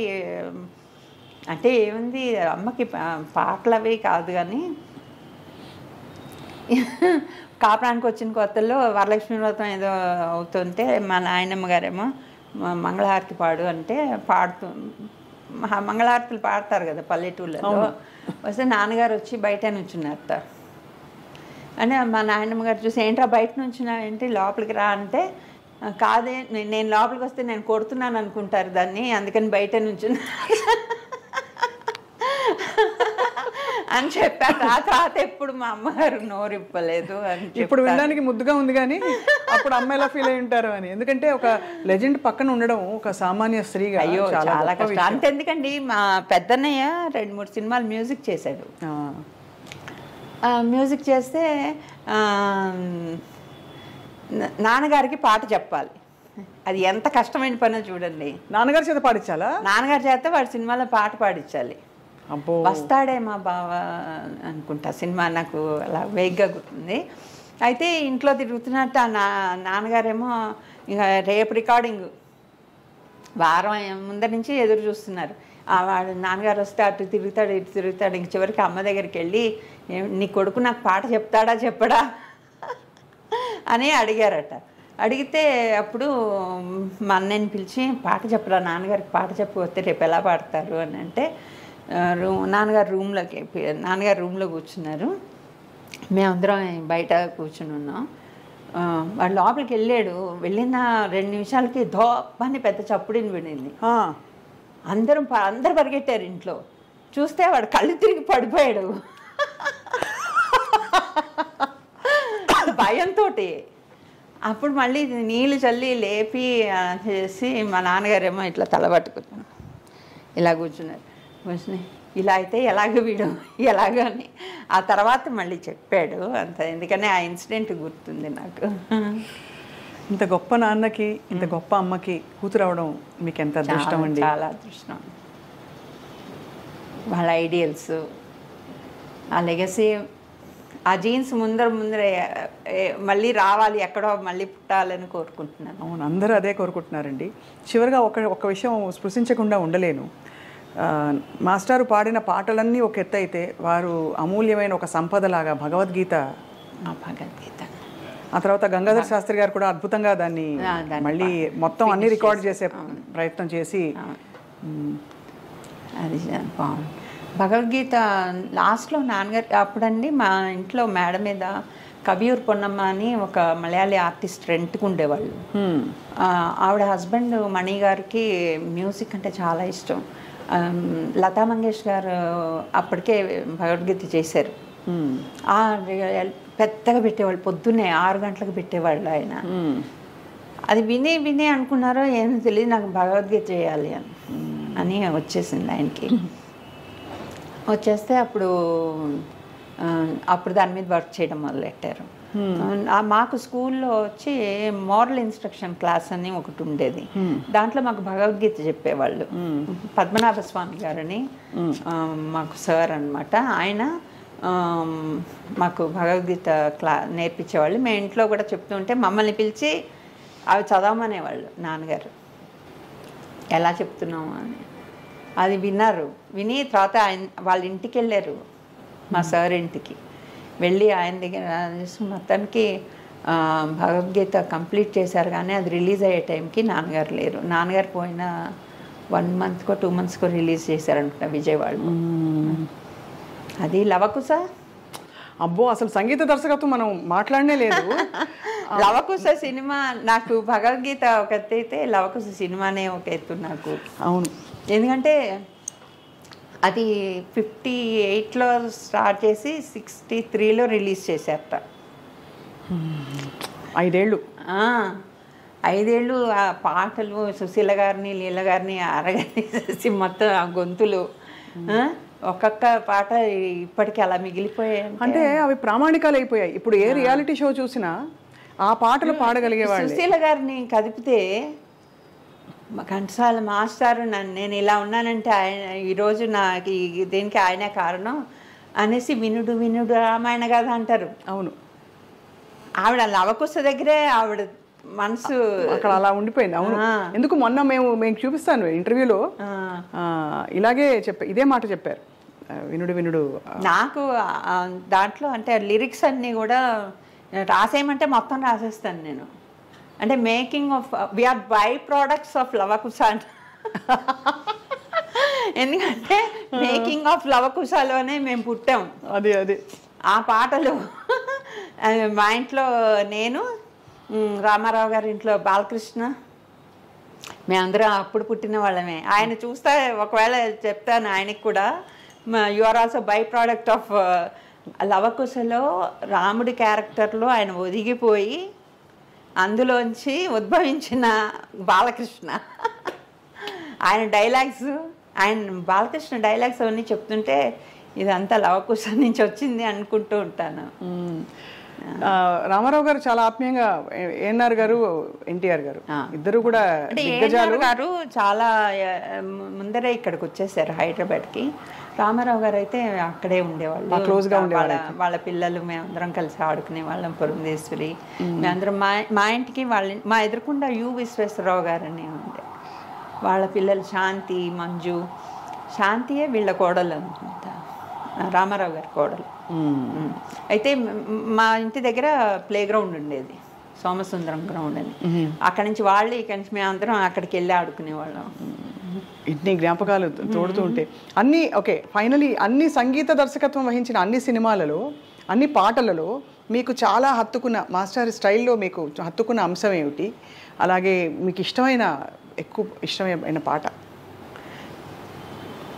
అంటే ఏముంది, అమ్మకి పాటలు అవి కాదు కానీ కాపురానికి వచ్చిన కొత్తల్లో వరలక్ష్మి వ్రతం ఏదో అవుతుంటే మా నాయనమ్మ గారేమో మంగళహారతి పాడు అంటే మంగళహారతులు పాడతారు కదా పల్లెటూళ్ళలో. వస్తే నాన్నగారు వచ్చి బయట నుంచున్నారట. అంటే మా నాయనమ్మ గారు చూసి ఏంట్రా బయట నుంచున్నా ఏంటి, లోపలికి రా అంటే కాదే నేను లోపలికి వస్తే నేను కొడుతున్నాను అనుకుంటారు దాన్ని, అందుకని బయట నుంచున్నా అని చెప్పారు. ఆ తర్వాత ఎప్పుడు మా అమ్మగారు నోరిప్పలేదు అని. ఇప్పుడు వినడానికి ముద్దుగా ఉంది కానీ అప్పుడు అమ్మ ఎలా ఫీల్ అయి ఉంటారు అని. ఎందుకంటే ఒక లెజెండ్ పక్కన ఉండడం ఒక సామాన్య స్త్రీగా అయ్యో చాలా కష్టం. అంతెందుకండి, మా పెద్దన్నయ్య 2-3 సినిమాలు మ్యూజిక్ చేశాడు. మ్యూజిక్ చేస్తే నాన్నగారికి పాట చెప్పాలి. అది ఎంత కష్టమైన పనో చూడండి. నాన్నగారి చేత పాడించాలా? నాన్నగారి చేత వాడి సినిమాలో పాట పాడించాలి. అబ్బో. వస్తాడే మా బావ అనుకుంటా సినిమా, నాకు అలా వేగ్గా గుర్తుంది. అయితే ఇంట్లో తిరుగుతున్నట్టు ఆ నాన్నగారేమో ఇంకా రేపు రికార్డింగ్ వారం ముందర నుంచి ఎదురు చూస్తున్నారు. వాడు నాన్నగారు వస్తే అటు తిరుగుతాడు ఇటు తిరుగుతాడు. ఇంక చివరికి అమ్మ దగ్గరికి వెళ్ళి నీ కొడుకు నాకు పాట చెప్తాడా చెప్పడా అని అడిగారట. అడిగితే అప్పుడు మా అన్నయ్యని పిలిచి పాట చెప్పరా నాన్నగారికి, పాట చెప్పకపోతే రేపు ఎలా పాడతారు అని అంటే నాన్నగారు రూమ్లో కూర్చున్నారు. మేమందరం బయట కూర్చుని ఉన్నాం. వాడు లోపలికి వెళ్ళాడు. వెళ్ళిన 2 నిమిషాలకి ధోపని పెద్ద చప్పుడిని విడింది. అందరూ పరిగెట్టారు ఇంట్లో. చూస్తే వాడు కళ్ళు తిరిగి పడిపోయాడు భయంతో. అప్పుడు మళ్ళీ నీళ్ళు చల్లి లేపి చేసి మా నాన్నగారేమో ఇట్లా తలబట్టుకున్నాను, ఇలా కూర్చున్నారు. కూర్చుని ఇలా అయితే ఎలాగో అని ఆ తర్వాత మళ్ళీ చెప్పాడు అంత. ఎందుకని ఆ ఇన్సిడెంట్ గుర్తుంది నాకు. ఇంత గొప్ప నాన్నకి ఇంత గొప్ప అమ్మకి కూతురు అవడం మీకు ఎంత అదృష్టం అండి. చాలా అదృష్టం. వాళ్ళ ఐడియల్స్, ఆ లెగసీ, ఆ జీన్స్ ముందరే మళ్ళీ రావాలి, ఎక్కడో మళ్ళీ పుట్టాలని కోరుకుంటున్నాను. అవును, అందరూ అదే కోరుకుంటున్నారండి. చివరిగా ఒక విషయం స్పృశించకుండా ఉండలేను. మాస్టారు పాడిన పాటలన్నీ ఒక ఎత్తు అయితే, వారు అమూల్యమైన ఒక సంపదలాగా భగవద్గీత, ఆ తర్వాత గంగాధర్ శాస్త్రి గారు కూడా అద్భుతంగా దాన్ని మళ్ళీ మొత్తం అన్ని రికార్డ్ చేసే ప్రయత్నం చేసి, అది బాగుంది. భగవద్గీత లాస్ట్లో నాన్నగారు అప్పుడండి మా ఇంట్లో మేడ మీద కవియూర్ పొన్నమ్మ అని ఒక మలయాళీ ఆర్టిస్ట్ రెంట్కు ఉండేవాళ్ళు. ఆవిడ హస్బెండ్ మణి గారికి మ్యూజిక్ అంటే చాలా ఇష్టం. లతా మంగేష్ గారు అప్పటికే భగవద్గీత చేశారు. పెద్దగా పెట్టేవాళ్ళు, పొద్దున్నే 6 గంటలకు పెట్టేవాళ్ళు ఆయన. అది విని అనుకున్నారో ఏమో తెలియదు, నాకు భగవద్గీత చేయాలి అని వచ్చేసింది ఆయనకి. వచ్చేస్తే అప్పుడు దాని మీద వర్క్ చేయడం మొదలెట్టారు. మాకు స్కూల్లో వచ్చి మోరల్ ఇన్స్ట్రక్షన్ క్లాస్ అని ఒకటి ఉండేది. దాంట్లో మాకు భగవద్గీత చెప్పేవాళ్ళు. పద్మనాభ స్వామి గారని మాకు సార్ అనమాట. ఆయన మాకు భగవద్గీత నేర్పించేవాళ్ళు. మేము ఇంట్లో కూడా చెప్తుంటే మమ్మల్ని పిలిచి అవి చదవమనేవాళ్ళు నాన్నగారు, ఎలా చెప్తున్నాము అని. అది విని తర్వాత వాళ్ళ ఇంటికి వెళ్ళారు, మా సార్ ఇంటికి వెళ్ళి ఆయన దగ్గర మొత్తానికి భగవద్గీత కంప్లీట్ చేశారు. కానీ అది రిలీజ్ అయ్యే టైంకి నాన్నగారు లేరు. నాన్నగారు పోయిన 1 మంత్కో 2 మంత్స్కో రిలీజ్ చేశారనుకుంటా విజయవాడలో. అది లవకుశ. అబ్బో, అసలు సంగీత దర్శకత్వం మనం మాట్లాడనే లేదు. లవకుశ సినిమా నాకు, భగవద్గీత ఒక ఎత్తు అయితే లవకుశ సినిమానే ఒక ఎత్తు నాకు. అవును, ఎందుకంటే అది 58లో స్టార్ట్ చేసి 63లో రిలీజ్ చేశారట. 5 ఏళ్ళు. 5 ఏళ్ళు ఆ పాటలు సుశీల గారిని లీల గారిని అరగేసి మొత్తం ఆ గొంతులు, ఒక్కొక్క పాట ఇప్పటికీ అలా మిగిలిపోయాయి. అంటే అవి ప్రామాణికాలు అయిపోయాయి. ఇప్పుడు ఏ రియాలిటీ షో చూసినా ఆ పాటలు పాడగలిగేవాళ్ళు. సుశీల గారిని కదిపితే ఘంటసాల మాస్టారు నేను ఇలా ఉన్నానంటే ఆయన ఈరోజు నాకు దీనికి ఆయనే కారణం అనేసి వినుడు రామాయణ గాథ అంటారు. అవును, ఆవిడ లవకుశ దగ్గరే ఆవిడ మనసు అక్కడ అలా ఉండిపోయింది. అవును, ఎందుకు మొన్న మేము చూపిస్తాను ఇంటర్వ్యూలో ఇలాగే ఇదే మాట చెప్పారు, వినుడు. నాకు దాంట్లో అంటే లిరిక్స్ అన్నీ కూడా రాసేయమంటే మొత్తం రాసేస్తాను నేను. అంటే making of we are by products of Lavakusa అంట. ఎందుకంటే మేకింగ్ ఆఫ్ లవకుశలోనే మేము పుట్టాం. అది ఆ పాటలు మా ఇంట్లో నేను, రామారావు గారి ఇంట్లో బాలకృష్ణ, మేమందరం అప్పుడు పుట్టిన వాళ్ళమే. ఆయన చూస్తే ఒకవేళ చెప్తాను ఆయనకి కూడా, you are also by product of లవకుశలో రాముడి క్యారెక్టర్లో ఆయన ఒదిగిపోయి అందులోంచి ఉద్భవించిన బాలకృష్ణ. ఆయన డైలాగ్స్, బాలకృష్ణ డైలాగ్స్ అవన్నీ చెప్తుంటే ఇదంతా లవకుశ నుంచి వచ్చింది అనుకుంటూ ఉంటాను. రామారావు గారు చాలా ఆత్మీయంగా, ఏఎన్ఆర్ గారు, ఎన్టీఆర్ గారు ఇద్దరు కూడా దిగ్గజాలు గారు చాలా ముందరే ఇక్కడికి వచ్చేసారు హైదరాబాద్కి. రామారావు గారు అయితే అక్కడే ఉండేవాళ్ళు, క్లోజ్గా ఉండేవాళ్ళు. వాళ్ళ పిల్లలు మేమందరం కలిసి ఆడుకునే వాళ్ళం. పురంధేశ్వరి మేమందరం మా ఇంటికి మా ఎదురుకుండా యు విశ్వేశ్వరరావు గారు అని ఉండే, వాళ్ళ పిల్లలు శాంతి, మంజు. శాంతియే వీళ్ళ కోడలు అనుకుంటా, రామారావు గారి కోడలు. అయితే మా ఇంటి దగ్గర ప్లే గ్రౌండ్ ఉండేది, సోమసుందరం గ్రౌండ్ అని. అక్కడి నుంచి వాళ్ళు ఇక్కడి నుంచి మేమందరం అక్కడికి వెళ్ళి ఆడుకునేవాళ్ళం. ఇన్ని జ్ఞాపకాలు తోడుతూ ఉంటే అన్ని ఓకే. ఫైనలీ అన్ని సంగీత దర్శకత్వం వహించిన అన్ని సినిమాలలో, అన్ని పాటలలో మీకు చాలా హత్తుకున్న, మాస్టర్ స్టైల్లో మీకు హత్తుకున్న అంశం ఏమిటి? అలాగే మీకు ఎక్కువ ఇష్టమైన పాట?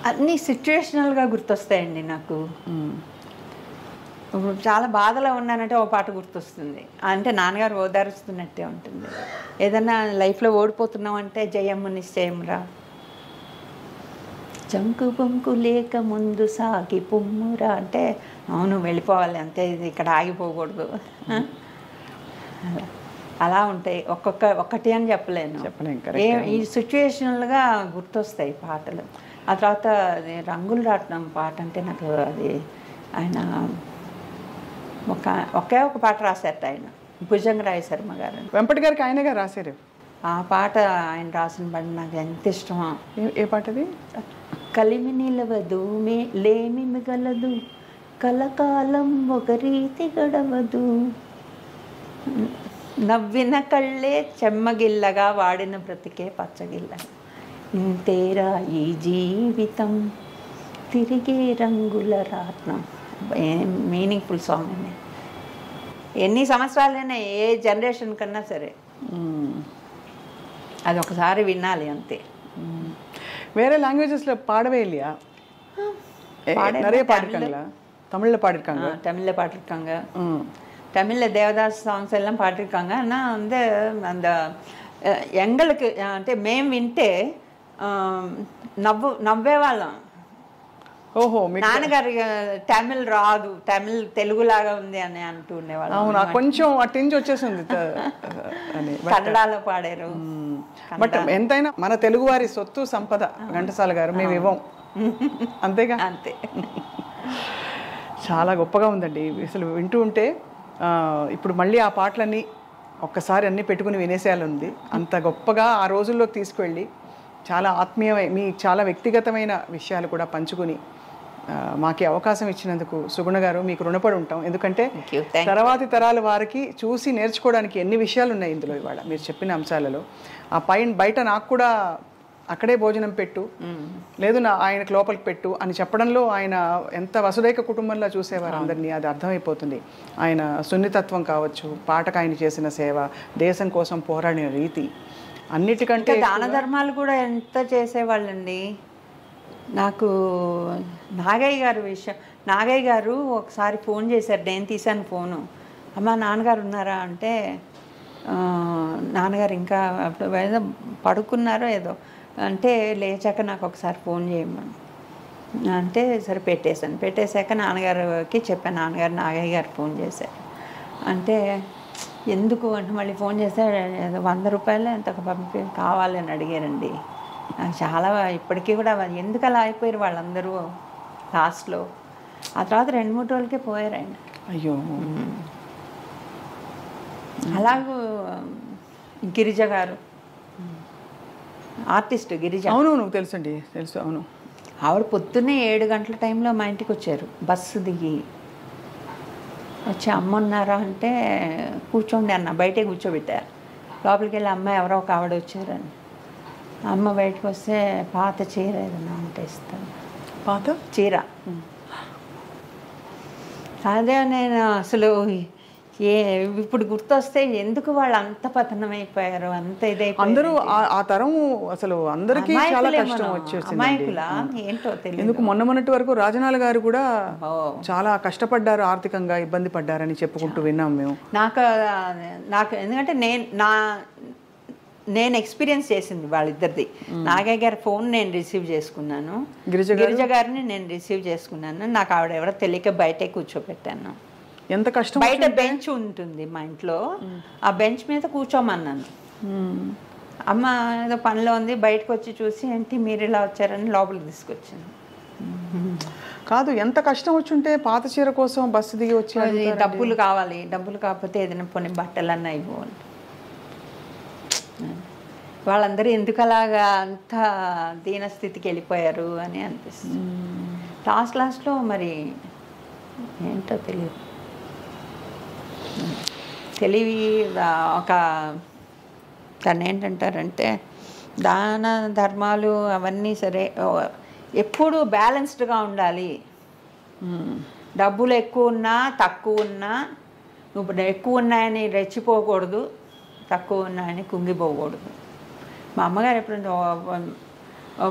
అన్నీ సిచ్యువేషనల్గా గుర్తొస్తాయండి నాకు. చాలా బాధలో ఉన్నానంటే ఓ పాట గుర్తొస్తుంది, అంటే నాన్నగారు ఓదారుస్తున్నట్టే ఉంటుంది. ఏదన్నా లైఫ్లో ఓడిపోతున్నాం అంటే జయమ్మ నిశ్చయమురా, చంకు పొంకు లేక ముందు సాగి పొమ్మురా అంటే అవును వెళ్ళిపోవాలి అంతే, ఇది ఇక్కడ ఆగిపోకూడదు. అలా ఉంటాయి, ఒక్కటి అని చెప్పలేను. ఈ సిచ్యువేషనల్గా గుర్తొస్తాయి పాటలు. ఆ తర్వాత అది రంగులు రాట్నం పాట అంటే నాకు అది ఆయన ఒకే ఒక పాట రాశారట ఆయన, భుజంగరాయ శర్మ గారు. వెంపటి గారికి ఆయనగా రాశారు ఆ పాట. ఆయన రాసిన పాట నాకు ఎంత ఇష్టమో. ఏ పాటది? కలిమి నిలవదు లేమి మిగలదు, కలకాలం ఒక రీతి గడవదు, నవ్విన కళ్ళే చెమ్మగిల్లగా వాడిన బ్రతికే పచ్చగిల్ల, ఇంతేరా ఈ జీవితం తిరిగే రంగుల రాట్నం. మీనింగ్ఫుల్ సాంగ్ అండి. ఎన్ని సంవత్సరాలైనా ఏ జనరేషన్ కన్నా సరే అది ఒకసారి వినాలి అంతే. வேற லாங்குவேஜஸ்ல பாடவே இல்லையா? நிறைய பாடிருக்காங்களா? தமிழ்ல பாடிருக்காங்க, தமிழ்ல பாடிருக்காங்க, தமிழ்ல தேவதாஸ் சாங்ஸ் எல்லாம் பாடிருக்காங்க. ஆனால் வந்து அந்த எங்களுக்கு అంటే మేము వింటే నవ్వేవాళ్ళం. ఓహో, నాన్నగారి తమిళ్ రాదు, తమిళ్ తెలుగులాగా ఉంది అని అంటూ ఉండేవాళ్ళు. అవునా, కొంచెం అట్టించి వచ్చేసింది అని. కన్నడలో పాడారు. బట్ ఎంతైనా మన తెలుగు వారి సొత్తు సంపద ఘంటసాల గారు, మేము ఇవ్వం అంతేగా. అంతే. చాలా గొప్పగా ఉందండి అసలు వింటూ ఉంటే. ఇప్పుడు మళ్ళీ ఆ పాటలన్నీ ఒక్కసారి అన్నీ పెట్టుకుని వినేసేయాలి. అంత గొప్పగా ఆ రోజుల్లోకి తీసుకువెళ్ళి చాలా ఆత్మీయమై మీ చాలా వ్యక్తిగతమైన విషయాలు కూడా పంచుకుని మాకు అవకాశం ఇచ్చినందుకు సుగుణ గారు మీకు రుణపడి ఉంటాం. ఎందుకంటే తర్వాతి తరాల వారికి చూసి నేర్చుకోవడానికి ఎన్ని విషయాలు ఉన్నాయి ఇందులో. ఇవాళ మీరు చెప్పిన అంశాలలో ఆ బయట నాకు కూడా అక్కడే భోజనం పెట్టు, లేదు ఆయనకు లోపలికి పెట్టు అని చెప్పడంలో ఆయన ఎంత వసుదైక కుటుంబంలో చూసేవారు అందరినీ, అది అర్థమైపోతుంది. ఆయన సున్నితత్వం కావచ్చు, పాటకు ఆయన చేసిన సేవ, దేశం కోసం పోరాడిన రీతి, అన్నిటికంటే దాన ధర్మాలు కూడా ఎంత చేసేవాళ్ళండి. నాకు నాగయ్య గారు విషయం, నాగయ్య గారు ఒకసారి ఫోన్ చేశారు, నేను తీశాను ఫోను. అమ్మ నాన్నగారు ఉన్నారా అంటే నాన్నగారు ఇంకా ఏదో పడుకున్నారో ఏదో అంటే, లేచాక నాకు ఒకసారి ఫోన్ చేయమని అంటే సరే పెట్టేశాక నాన్నగారికి చెప్పాను. నాన్నగారు నాగయ్య గారు ఫోన్ చేశారు. అంటే ఎందుకు అంటే మళ్ళీ ఫోన్ చేస్తే 100 రూపాయలు ఎంత కావాలని అడిగారండి. చాలా ఇప్పటికీ కూడా ఎందుకు అలా అయిపోయారు వాళ్ళందరూ లాస్ట్లో. ఆ తర్వాత 2-3 రోజులకే పోయారు ఆయన. అయ్యో. అలాగూ గిరిజ గారు, ఆర్టిస్ట్ గిరిజ. అవును తెలుసండి, తెలుసు. అవును, ఆవిడ పొద్దున్నే 7 గంటల టైంలో మా ఇంటికి వచ్చారు. బస్సు దిగి వచ్చి అమ్మ ఉన్నారా అంటే కూర్చోండి అన్న, బయటే కూర్చోబెట్టారు. లోపలికి వెళ్ళి అమ్మ ఎవరో ఒక ఆవిడ వచ్చారని, అమ్మ బయటకు వస్తే పాత చీర ఏదన్నా ఉంటే ఇస్తాను. పాత చీర. అదే నేను అసలు ఇప్పుడు గుర్తొస్తే ఎందుకు వాళ్ళు అంత పతనమైపోయారు, అంత ఇదైపోయారు. అందరూ ఆ తరం అసలు అందరికీ చాలా కష్టం వచ్చేసింది. ఏంటో తెలియదు. ఎందుకు మొన్నటి వరకు రాజనాల గారు కూడా చాలా కష్టపడ్డారు, ఆర్థికంగా ఇబ్బంది పడ్డారని చెప్పుకుంటూ విన్నాం మేము. నాకు ఎందుకంటే నేను ఎక్స్పీరియన్స్ చేసింది వాళ్ళిద్దరిది. నాగయ్య గారి ఫోన్ నేను రిసీవ్ చేసుకున్నాను, గిరిజ గారిని నేను రిసీవ్ చేసుకున్నాను. నాకు ఆవిడ ఎవరో తెలియక బయటే కూర్చోబెట్టాను. ఎంత కష్టం. బయట బెంచ్ ఉంటుంది మా ఇంట్లో, ఆ బెంచ్ మీద కూర్చోమన్నాను. అమ్మ ఏదో పనిలో ఉంది, బయటకు వచ్చి చూసి ఏంటి మీరు ఇలా వచ్చారని లోపలికి తీసుకొచ్చాను. కాదు, ఎంత కష్టం వచ్చుంటే పాత చీర కోసం బస్సు దిగి వచ్చి అది డబ్బులు కావాలి, డబ్బులు కాకపోతే ఏదైనా పోనీ బట్టలన్నా ఇవ్వాలి. వాళ్ళందరూ ఎందుకు అలాగా అంత దీనస్థితికి వెళ్ళిపోయారు అని అనిపిస్తుంది. లాస్ట్లో మరి ఏంటో తెలివి ఒక దాన్ని ఏంటంటారంటే దాన ధర్మాలు అవన్నీ సరే ఎప్పుడు బ్యాలెన్స్డ్గా ఉండాలి. డబ్బులు ఎక్కువ ఉన్నా తక్కువ ఉన్నా నువ్వు ఎక్కువ ఉన్నాయని రెచ్చిపోకూడదు, తక్కువ ఉన్నాయని కుంగిపోకూడదు. మా అమ్మగారు ఎప్పుడు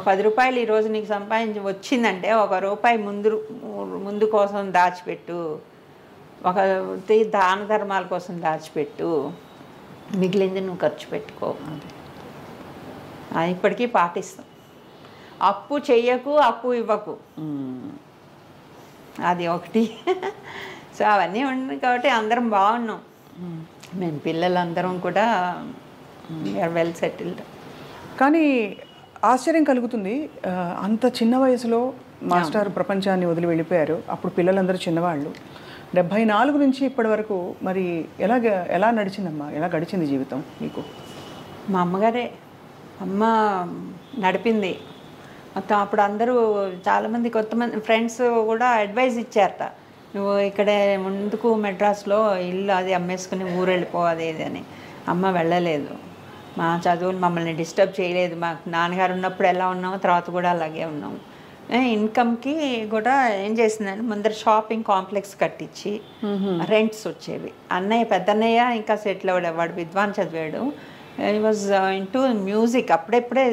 10 రూపాయలు ఈరోజు నీకు సంపాదించి వచ్చిందంటే 1 రూపాయి ముందు కోసం దాచిపెట్టు, ఒక దాన ధర్మాల కోసం దాచిపెట్టు, మిగిలింది నువ్వు ఖర్చు పెట్టుకో. అది ఇప్పటికీ పాటిస్తాం. అప్పు చెయ్యకు, అప్పు ఇవ్వకు, అది ఒకటి. సో అవన్నీ ఉన్నాయి కాబట్టి అందరం బాగున్నాం. మేము పిల్లలందరం కూడా వెల్ సెటిల్డ్. కానీ ఆశ్చర్యం కలుగుతుంది, అంత చిన్న వయసులో మాస్టర్ ప్రపంచాన్ని వదిలి వెళ్ళిపోయారు. అప్పుడు పిల్లలందరూ చిన్నవాళ్ళు. 74 నుంచి ఇప్పటి వరకు మరి ఎలా నడిచిందమ్మా, ఎలా గడిచింది జీవితం మీకు? మా అమ్మగారే, అమ్మ నడిపింది మొత్తం. అప్పుడు అందరూ చాలామంది కొంతమంది ఫ్రెండ్స్ కూడా అడ్వైజ్ ఇచ్చారట, నువ్వు ఇక్కడే ముందుకు మెడ్రాస్లో ఇల్లు అది అమ్మేసుకుని ఊరు వెళ్ళిపోవాలి ఇది అని. అమ్మ వెళ్ళలేదు. మా చదువులు మమ్మల్ని డిస్టర్బ్ చేయలేదు. మాకు నాన్నగారు ఉన్నప్పుడు ఎలా ఉన్నామో తర్వాత కూడా అలాగే ఉన్నాము. ఇన్కమ్కి కూడా ఏం చేసిందంటే ముందర షాపింగ్ కాంప్లెక్స్ కట్టించి రెంట్స్ వచ్చేవి. పెద్దన్నయ్య ఇంకా సెటిల్ అవ్వడు, వాడు విద్వాన్ చదివాడు. హీ వాజ్ ఇంటూ మ్యూజిక్, అప్పుడెప్పుడే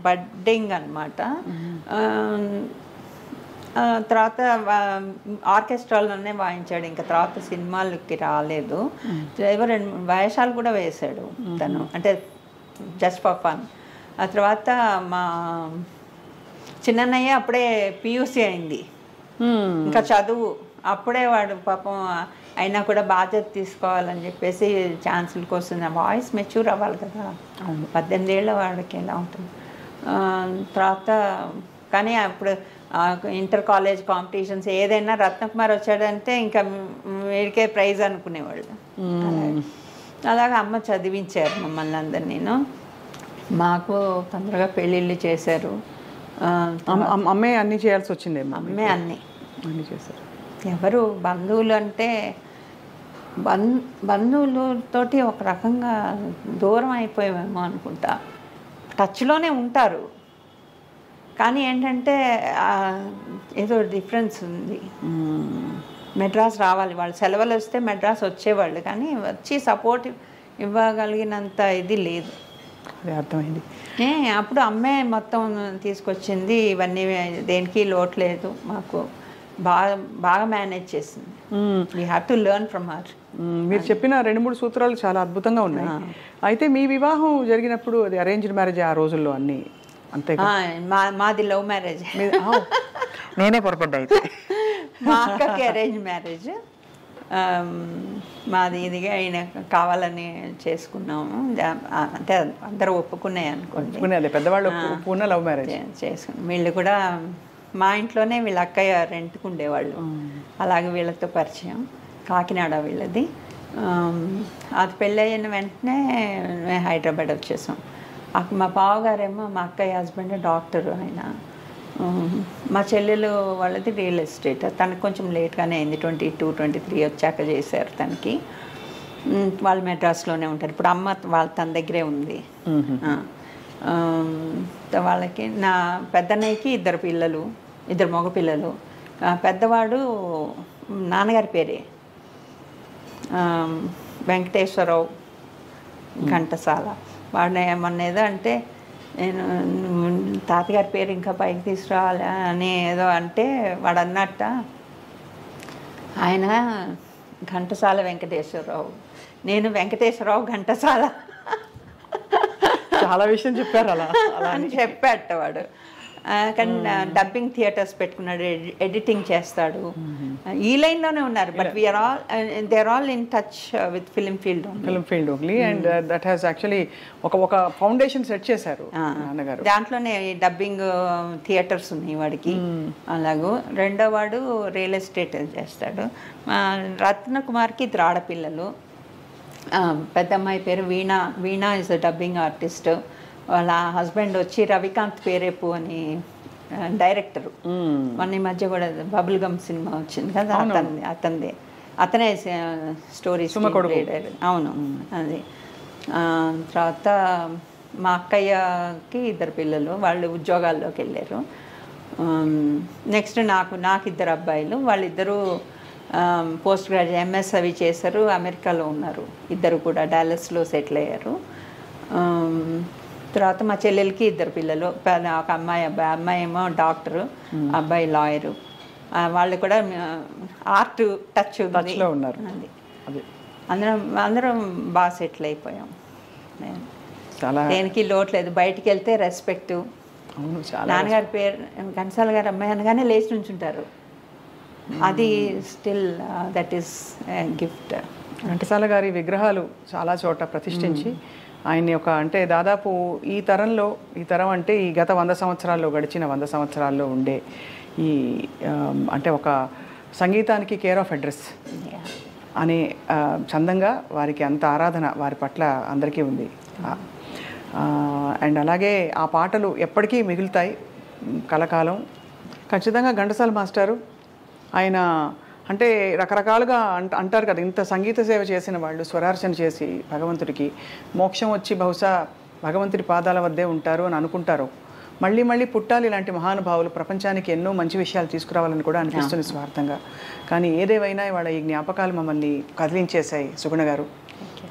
బడ్డింగ్ అనమాట. తర్వాత ఆర్కెస్ట్రాలోనే వాయించాడు. ఇంకా తర్వాత సినిమాలకి రాలేదు. ఎవరు 2 వేషాలు కూడా వేశాడు తను, అంటే జస్ట్ ఫర్ ఫన్. ఆ తర్వాత మా చిన్నన్నయ్య అప్పుడే పియూసీ అయింది, ఇంకా చదువు అప్పుడే. వాడు పాపం అయినా కూడా బాధ్యత తీసుకోవాలని చెప్పేసి ఛాన్సుల కోసం వాయిస్ మెచ్యూర్ అవ్వాలి కదా, 18 ఏళ్ళ వాడికి ఎలా ఉంటుంది. తర్వాత కానీ అప్పుడు ఇంటర్ కాలేజ్ కాంపిటీషన్స్ ఏదైనా రత్నకుమార్ వచ్చాడంటే ఇంకా వీడికే ప్రైజ్ అనుకునేవాళ్ళు. అలాగా అమ్మ చదివించారు మమ్మల్ని అందరినీ. మాకు తొందరగా పెళ్ళిళ్ళు చేశారు. అమ్మే అన్నీ చేయాల్సి వచ్చింది. అమ్మే అన్నీ చేశారు. ఎవరు బంధువులు అంటే బంధువులతోటి ఒక రకంగా దూరం అయిపోయామేమో అనుకుంటా. టచ్లోనే ఉంటారు కానీ ఏంటంటే ఏదో డిఫరెన్స్ ఉంది. మెడ్రాస్ రావాలి, వాళ్ళు సెలవులు వస్తే మెడ్రాస్ వచ్చేవాళ్ళు కానీ వచ్చి సపోర్ట్ ఇవ్వగలిగినంత ఇది లేదు. అదే అర్థమైంది. అప్పుడు అమ్మే మొత్తం తీసుకొచ్చింది. ఇవన్నీ దేనికి లోటు లేదు, మాకు బాగా మేనేజ్ చేసింది. We have to learn from her. మీరు చెప్పిన 2-3 సూత్రాలు చాలా అద్భుతంగా ఉన్నాయి. అయితే మీ వివాహం జరిగినప్పుడు అది అరేంజ్డ్ మ్యారేజ్ ఆ రోజుల్లో అన్నీ అంతే? మాది లవ్ మ్యారేజ్. నేనే పొరపడ్డా. అయితే మా అక్కకి అరేంజ్ మ్యారేజ్, మాది ఇదిగా ఆయన కావాలని చేసుకున్నాము. అంటే అందరూ ఒప్పుకున్నాయి అనుకోండి, అదే పెద్దవాళ్ళు ఒప్పుకున్న లవ్ మ్యారేజ్ చేసుకున్నాం. వీళ్ళు కూడా మా ఇంట్లోనే వీళ్ళ అక్కయ్య రెంట్కు ఉండేవాళ్ళు. అలాగే వీళ్ళతో పరిచయం, కాకినాడ వీళ్ళది. అది పెళ్ళయిన వెంటనే హైదరాబాద్ వచ్చేసాం. మా బావగారేమో మా అక్కయ్య హస్బెండ్ డాక్టర్ ఆయన. మా చెల్లెలు వాళ్ళది రియల్ ఎస్టేట్. తనకు కొంచెం లేట్గానే అయింది, 22-23 వచ్చాక చేశారు తనకి. వాళ్ళు మెడ్రాస్లోనే ఉంటారు ఇప్పుడు. అమ్మ తన దగ్గరే ఉంది. వాళ్ళకి నా పెద్దన్నయ్యకి 2 పిల్లలు, 2 మగ పిల్లలు. పెద్దవాడు నాన్నగారి పేరే వెంకటేశ్వరరావు ఘంటసాల. వాడిని ఏమన్నా ఏదో అంటే నేను తాతగారి పేరు ఇంకా పైకి తీసుకురావాలి అని ఏదో అంటే వాడు అన్నట్ట ఆయన ఘంటసాల వెంకటేశ్వరరావు, నేను వెంకటేశ్వరరావు ఘంటసాల. చాలా విషయం చెప్పారు అలా అని చెప్పాట వాడు. కానీ డబ్బింగ్ థియేటర్స్ పెట్టుకున్నాడు, ఎడిటింగ్ చేస్తాడు. ఈ లైన్లోనే ఉన్నారు. But we are all they are all in touch with film field only. And that has actually ఒక ఫౌండేషన్ సెట్ చేశారు నాన్నగారు. దాంట్లోనే డబ్బింగ్ థియేటర్స్ ఉన్నాయి వాడికి. అలాగూ రెండో వాడు రియల్ ఎస్టేట్ చేస్తాడు. రత్నకుమార్కి ఇద్దరు ఆడపిల్లలు. పెద్ద అమ్మాయి పేరు వీణా ఇస్ డబ్బింగ్ ఆర్టిస్ట్. వాళ్ళ హస్బెండ్ వచ్చి రవికాంత్ పేరేపు అని డైరెక్టరు. మొన్న ఈ మధ్య కూడా బబుల్ గమ్ సినిమా వచ్చింది కదా, అతనే స్టోరీస్. అవును, అది. తర్వాత మా అక్కయ్యకి ఇద్దరు పిల్లలు, వాళ్ళు ఉద్యోగాల్లోకి వెళ్ళారు. నెక్స్ట్ నాకు ఇద్దరు అబ్బాయిలు, వాళ్ళిద్దరూ పోస్ట్ గ్రాడ్యుయేట్ ఎంఎస్ అవి చేశారు, అమెరికాలో ఉన్నారు. ఇద్దరు కూడా డాలస్లో సెటిల్ అయ్యారు. తర్వాత మా చెల్లెలకి ఇద్దరు పిల్లలు, ఒక అమ్మాయి ఏమో డాక్టరు, అబ్బాయి లాయరు. వాళ్ళు కూడా ఆర్ట్ టచ్లో ఉన్నారు. అది అందరం బాగా సెటిల్ అయిపోయాం. దేనికి లోటు లేదు. బయటికి వెళ్తే రెస్పెక్ట్. నాన్నగారి పేరు ఘంటసాల గారి అమ్మాయి అనగానే లేచి నుంచుంటారు. అది still that is gift. Ghantasala గారి విగ్రహాలు చాలా చోట ప్రతిష్ఠించి ఆయన్ని అంటే దాదాపు ఈ తరం అంటే ఈ గత 100 సంవత్సరాల్లో, గడిచిన 100 సంవత్సరాల్లో ఉండే ఈ అంటే ఒక సంగీతానికి కేర్ ఆఫ్ అడ్రస్ అనే చందంగా వారికి అంత ఆరాధన వారి పట్ల అందరికీ ఉంది. అండ్ అలాగే ఆ పాటలు ఎప్పటికీ మిగులుతాయి కలకాలం. ఖచ్చితంగా ఘంటసాల మాస్టారు ఆయన అంటే రకరకాలుగా అంటారు కదా, ఇంత సంగీత సేవ చేసిన వాళ్ళు స్వరార్చన చేసి భగవంతుడికి మోక్షం వచ్చి బహుశా భగవంతుడి పాదాల వద్దే ఉంటారు అని అనుకుంటారు. మళ్ళీ మళ్ళీ పుట్టాలి ఇలాంటి మహానుభావులు, ప్రపంచానికి ఎన్నో మంచి విషయాలు తీసుకురావాలని కూడా అనిపిస్తుంది స్వార్థంగా. కానీ ఏదేవైనా ఇవాళ ఈ జ్ఞాపకాలు మమ్మల్ని కదిలించేశాయి. సుగుణ గారు,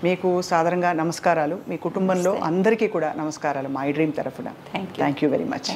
మీకు సాదరంగా నమస్కారాలు. మీ కుటుంబంలో అందరికీ కూడా నమస్కారాలు మా ఐ డ్రీమ్ తరఫున. Thank you very much.